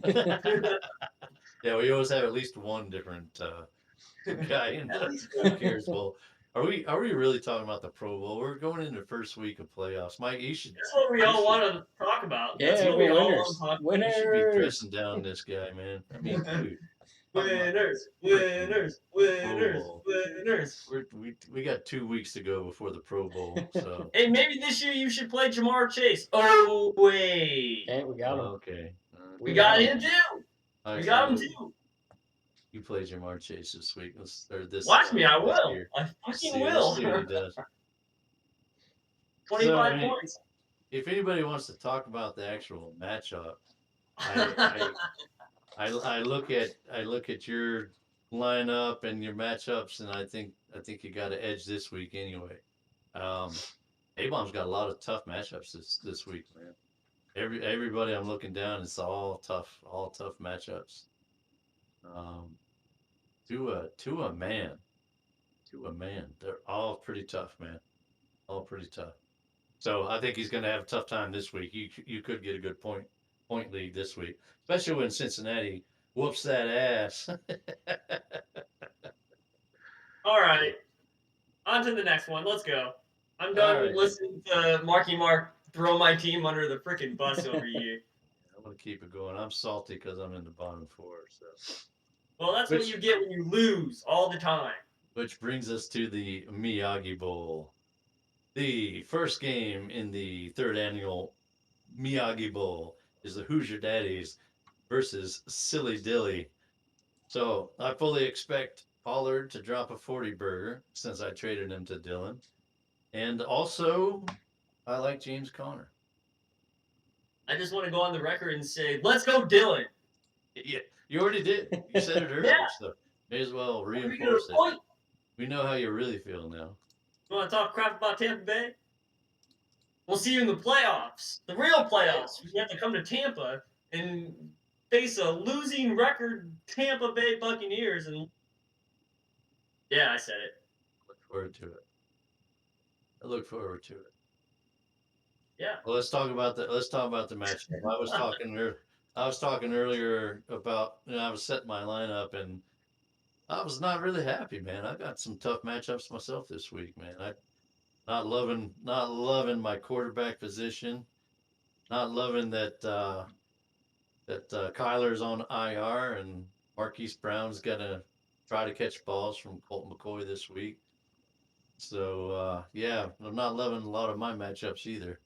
Yeah, we always have at least one different guy in At the least Who Cares Bowl. Are we really talking about the Pro Bowl? We're going into the first week of playoffs. Mike, That's what we all want to talk about. That's Yeah, what we we're all winners. want to talk you should be Winners. dressing down this guy, man. I mean, about. dude. Talking about Winners, freaking winners, Pro winners, Bowl. winners. We got 2 weeks to go before the Pro Bowl, so Hey, maybe this year you should play Jamar Chase. Oh wait, Yeah, we got him. okay. we got him too. I We got him say too. you play Jamar Chase this week. Watch me, I this will. year. I Let's fucking see, will. let's see what he does. 25 points. If anybody wants to talk about the actual matchup, I look at your lineup and your matchups, and I think you got an edge this week anyway. A-Bomb's got a lot of tough matchups this week, man. Everybody I'm looking down, it's all tough matchups. To a man, they're all pretty tough, man. All pretty tough. So I think he's going to have a tough time this week. You could get a good point lead this week, especially when Cincinnati whoops that ass. All right, on to the next one. Let's go. I'm All done right. listening to Marky Mark throw my team under the freaking bus over you. I'm gonna keep it going. I'm salty because I'm in the bottom four. So, Well, that's what you get when you lose all the time. which brings us to the Miyagi Bowl, the first game in the third annual Miyagi Bowl is the Hoosier Daddies versus Silly Dilly. So I fully expect Pollard to drop a 40 burger since I traded him to Dylan. And also, I like James Conner. I just want to go on the record and say, let's go, Dylan. Yeah, you already did. You said it Yeah. earlier, so may as well Are we gonna reinforce it. point? We know how you really feel now. You want to talk crap about Tampa Bay? We'll see you in the playoffs. The real playoffs. You have to come to Tampa and face a losing record Tampa Bay Buccaneers. And yeah, I said it. Look forward to it. I look forward to it. Yeah. Well, let's talk about the matchup. I was talking earlier about I was setting my lineup and I was not really happy, man. I got some tough matchups myself this week, man. I not loving my quarterback position. Not loving that Kyler's on IR and Marquise Brown's gonna try to catch balls from Colt McCoy this week. So yeah, I'm not loving a lot of my matchups either.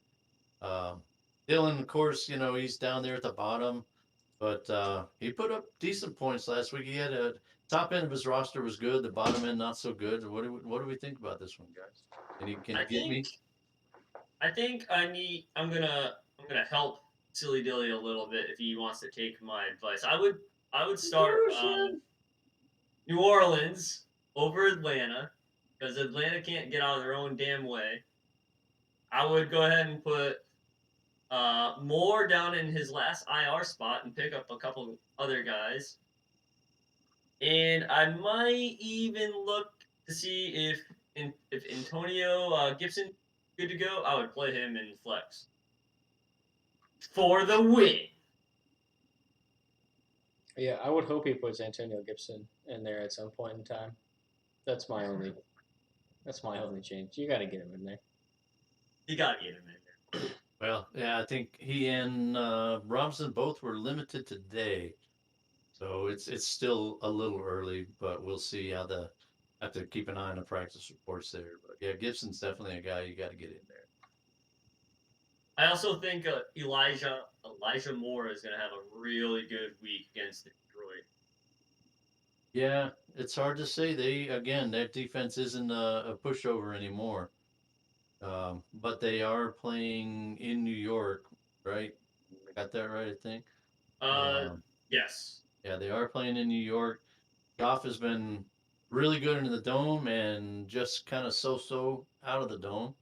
Um, Dylan, of course, he's down there at the bottom, but he put up decent points last week. He had a top end of his roster was good, the bottom end not so good. What do we think about this one, guys? Can I you get think me? I'm gonna help Silly Dilly a little bit if he wants to take my advice. I would start New Orleans over Atlanta because Atlanta can't get out of their own damn way. I would go ahead and put Moore down in his last IR spot and pick up a couple other guys. And I might even look to see if Antonio Gibson good to go. I would play him in flex for the win. Yeah, I would hope he puts Antonio Gibson in there at some point in time. That's my only. That's my only change. You got to get him in there. You gotta get him in there. Well, yeah, I think he and Robinson both were limited today, so it's still a little early, but we'll see how the have to keep an eye on the practice reports there. But yeah, Gibson's definitely a guy you got to get in there. I also think Elijah Moore is gonna have a really good week against Detroit. Yeah, it's hard to say. Their defense isn't a pushover anymore. But they are playing in New York, right? I got that right, I think. Uh, Um, yes. yeah, they are playing in New York. Goff has been really good in the dome and just kind of so out of the dome.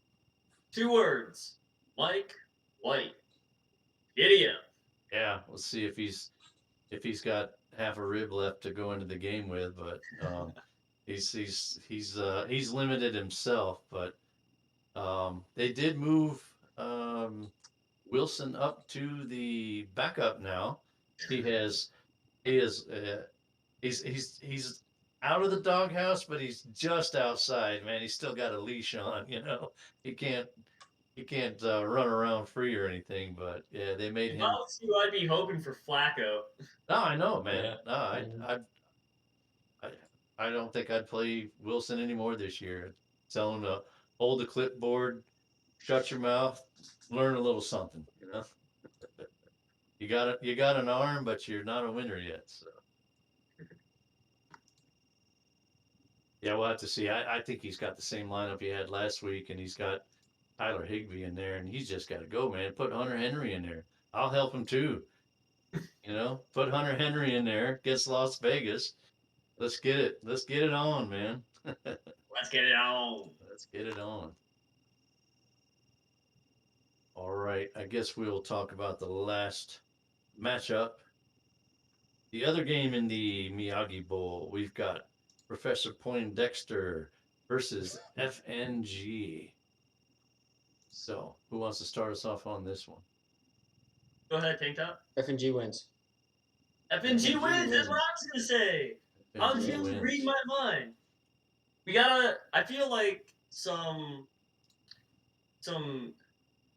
2 words. Mike White. Giddy up. Yeah, we'll see if he's got half a rib left to go into the game with, but he's limited himself. But they did move Wilson up to the backup now. He has he is he's out of the doghouse, but he's just outside. Man, he's still got a leash on. He can't run around free or anything. But yeah, they made If I him. was you, I'd be hoping for Flacco. No, I know, man. Yeah. No, I I don't think I'd play Wilson anymore this year. Tell him to hold the clipboard, shut your mouth, learn a little something. You got an arm, but you're not a winner yet. So yeah, we'll have to see. I think he's got the same lineup he had last week, and he's got Tyler Higbee in there, and he's just got to go, man. Put Hunter Henry in there. I'll help him too. Put Hunter Henry in there against Las Vegas. Let's get it. Let's get it on, man. Let's get it on. Let's get it on. All right. I guess we'll talk about the last matchup. The other game in the Miyagi Bowl, we've got Professor Poindexter versus FNG. So, who wants to start us off on this one? Go ahead, Tank Top. F&G wins. FNG wins. That's what I was gonna say. I was FNG just wins. reading my mind. I feel like some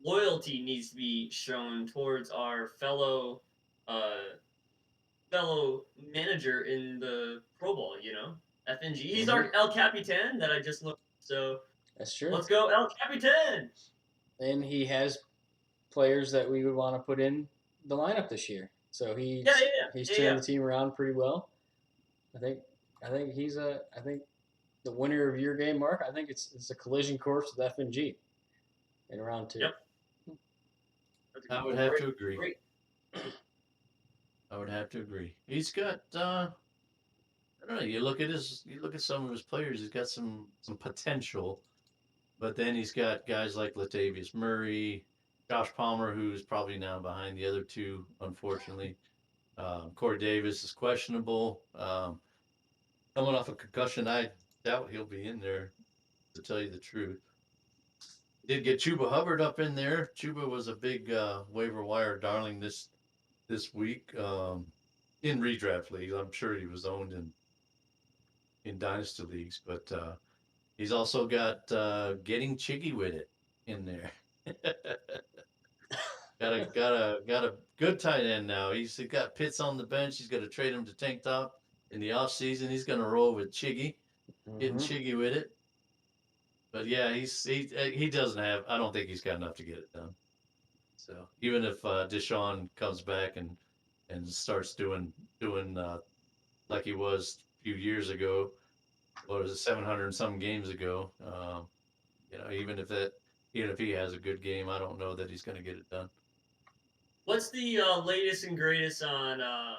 loyalty needs to be shown towards our uh, fellow manager in the Pro Bowl. FNG. He's Mhm. our El Capitan that I just looked. So That's true. let's go El Capitan. And he has players that we would want to put in the lineup this year. So Yeah, he's yeah, turned yeah. the team around pretty well. I think I think the winner of your game, Mark. I think it's a collision course with FNG in round 2. Yep. That's I would a have great, to agree. great. I would have to agree. He's got I don't know, you look at some of his players, he's got some potential, but then he's got guys like Latavius Murray, Josh Palmer, who's probably now behind the other two, unfortunately. Corey Davis is questionable. Coming off a concussion, I doubt he'll be in there, to tell you the truth. Did get Chuba Hubbard up in there. Chuba was a big waiver wire darling this week in redraft leagues. I'm sure he was owned in dynasty leagues, but he's also got getting chiggy with it in there. got a good tight end now. He's got Pitts on the bench. He's got to trade him to Tank Top in the off season. He's going to roll with Chiggy, getting Mm-hmm. Chiggy with it. But yeah, he doesn't have. I don't think he's got enough to get it done. So even if Deshaun comes back and starts doing like he was a few years ago, what was it, 700 and some games ago? Even if he has a good game, I don't know that he's going to get it done. What's the latest and greatest on uh,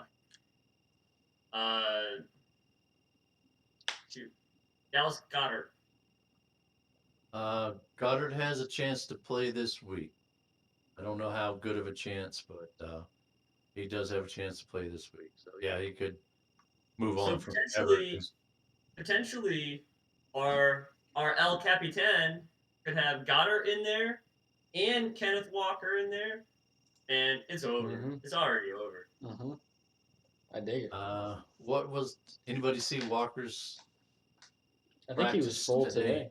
shoot, Dallas Goddard? Goddard has a chance to play this week. I don't know how good of a chance, but he does have a chance to play this week. So yeah, he could move So on from Everett. potentially, our El Capitan could have Goddard in there and Kenneth Walker in there, and it's over. Mm-hmm. It's already over. Mm-hmm. I dig it. What was anybody see Walker's I think he was practice full today? today.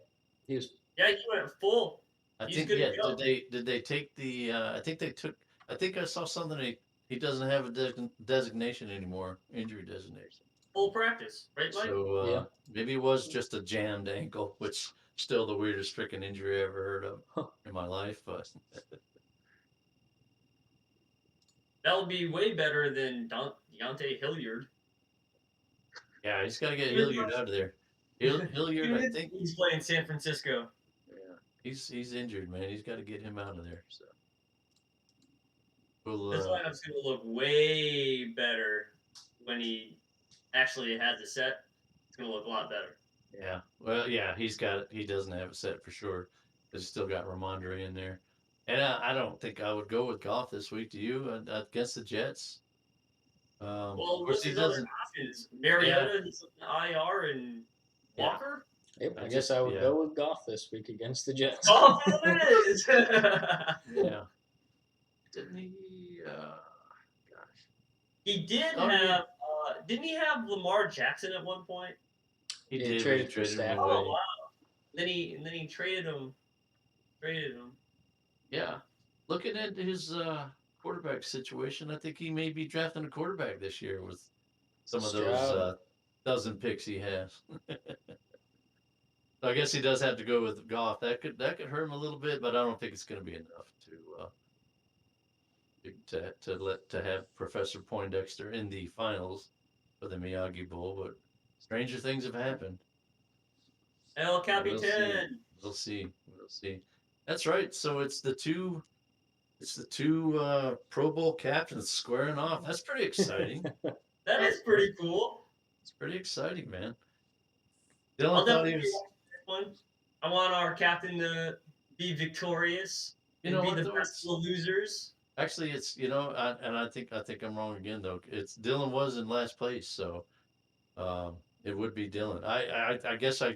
He was. Yeah, he went full. I He's think good yeah. to go. Did they take the? I think they took. I think I saw something. He doesn't have a designation anymore, injury designation. Full practice, right, Mike? So Yeah. maybe it was just a jammed ankle, which still the weirdest freaking injury I ever heard of in my life. But That would be way better than Deontay Hilliard. yeah, he's got to get Even Hilliard out of there. Hilliard, I Even think. he's playing San Francisco. Yeah, he's injured, man. He's got to get him out of there. So This we'll. lineup's gonna look way better when he actually has it set. It's gonna look a lot better. Yeah. Well, yeah, he doesn't have it set for sure. He's still got Ramondre in there. And I don't think I would go with Goff this week. Do you against the Jets? Of Well, course what's he his other doesn't. options? Mariota, he's IR, and Yeah. Walker. Yep. I I guess just- I would yeah. go with Goff this week against the Jets. Oh, it is. Yeah. Didn't he? Gosh. He did Oh, yeah. have. Didn't he have Lamar Jackson at one point? He Yeah, did. traded He for traded him Stafford. away. Oh wow! Then he traded him. Yeah. Looking at his quarterback situation, I think he may be drafting a quarterback this year with some of those Stroud. dozen picks he has. So I guess he does have to go with Goff. That could hurt him a little bit, but I don't think it's going to be enough to have Professor Poindexter in the finals for the Miyagi Bowl. But stranger things have happened. El We'll see. Capitan. We'll see. We'll see. That's right. So it's the two Pro Bowl captains squaring off. That's pretty exciting. That is pretty cool. It's pretty exciting, man. I'll Dylan thought definitely he was. watch this one. I want our captain to be victorious You and know be what, the though? best of the losers. Actually, it's I think I'm wrong again though. It's Dylan was in last place, so it would be Dylan. I guess I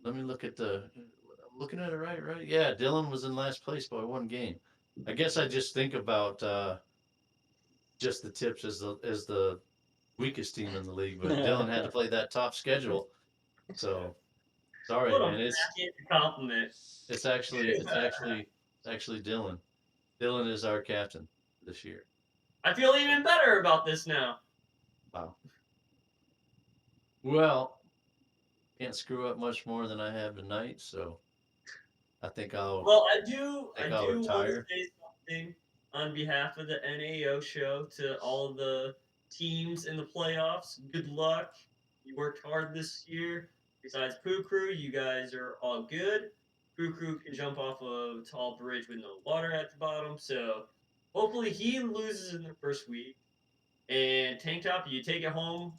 let me look at I'm looking at it right. Yeah, Dylan was in last place by one game. I guess I just think about just the Tips as the weakest team in the league, but Dylan had to play that top schedule, so Sorry, What a man. backhanded compliment. It's actually Dylan. Dylan is our captain this year. I feel even better about this now. Wow. Well, can't screw up much more than I have tonight, so I think Well, I I'll do want to retire. say something on behalf of the NAO show to all the teams in the playoffs. Good luck. You worked hard this year. Besides Poo Crew, you guys are all good. Poo Crew can jump off a tall bridge with no water at the bottom, so hopefully he loses in the first week. And Tank Top, you take it home,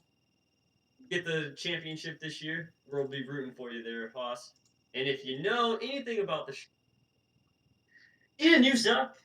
get the championship this year. We'll be rooting for you there, Hoss. And if you know anything about the Ian, you suck.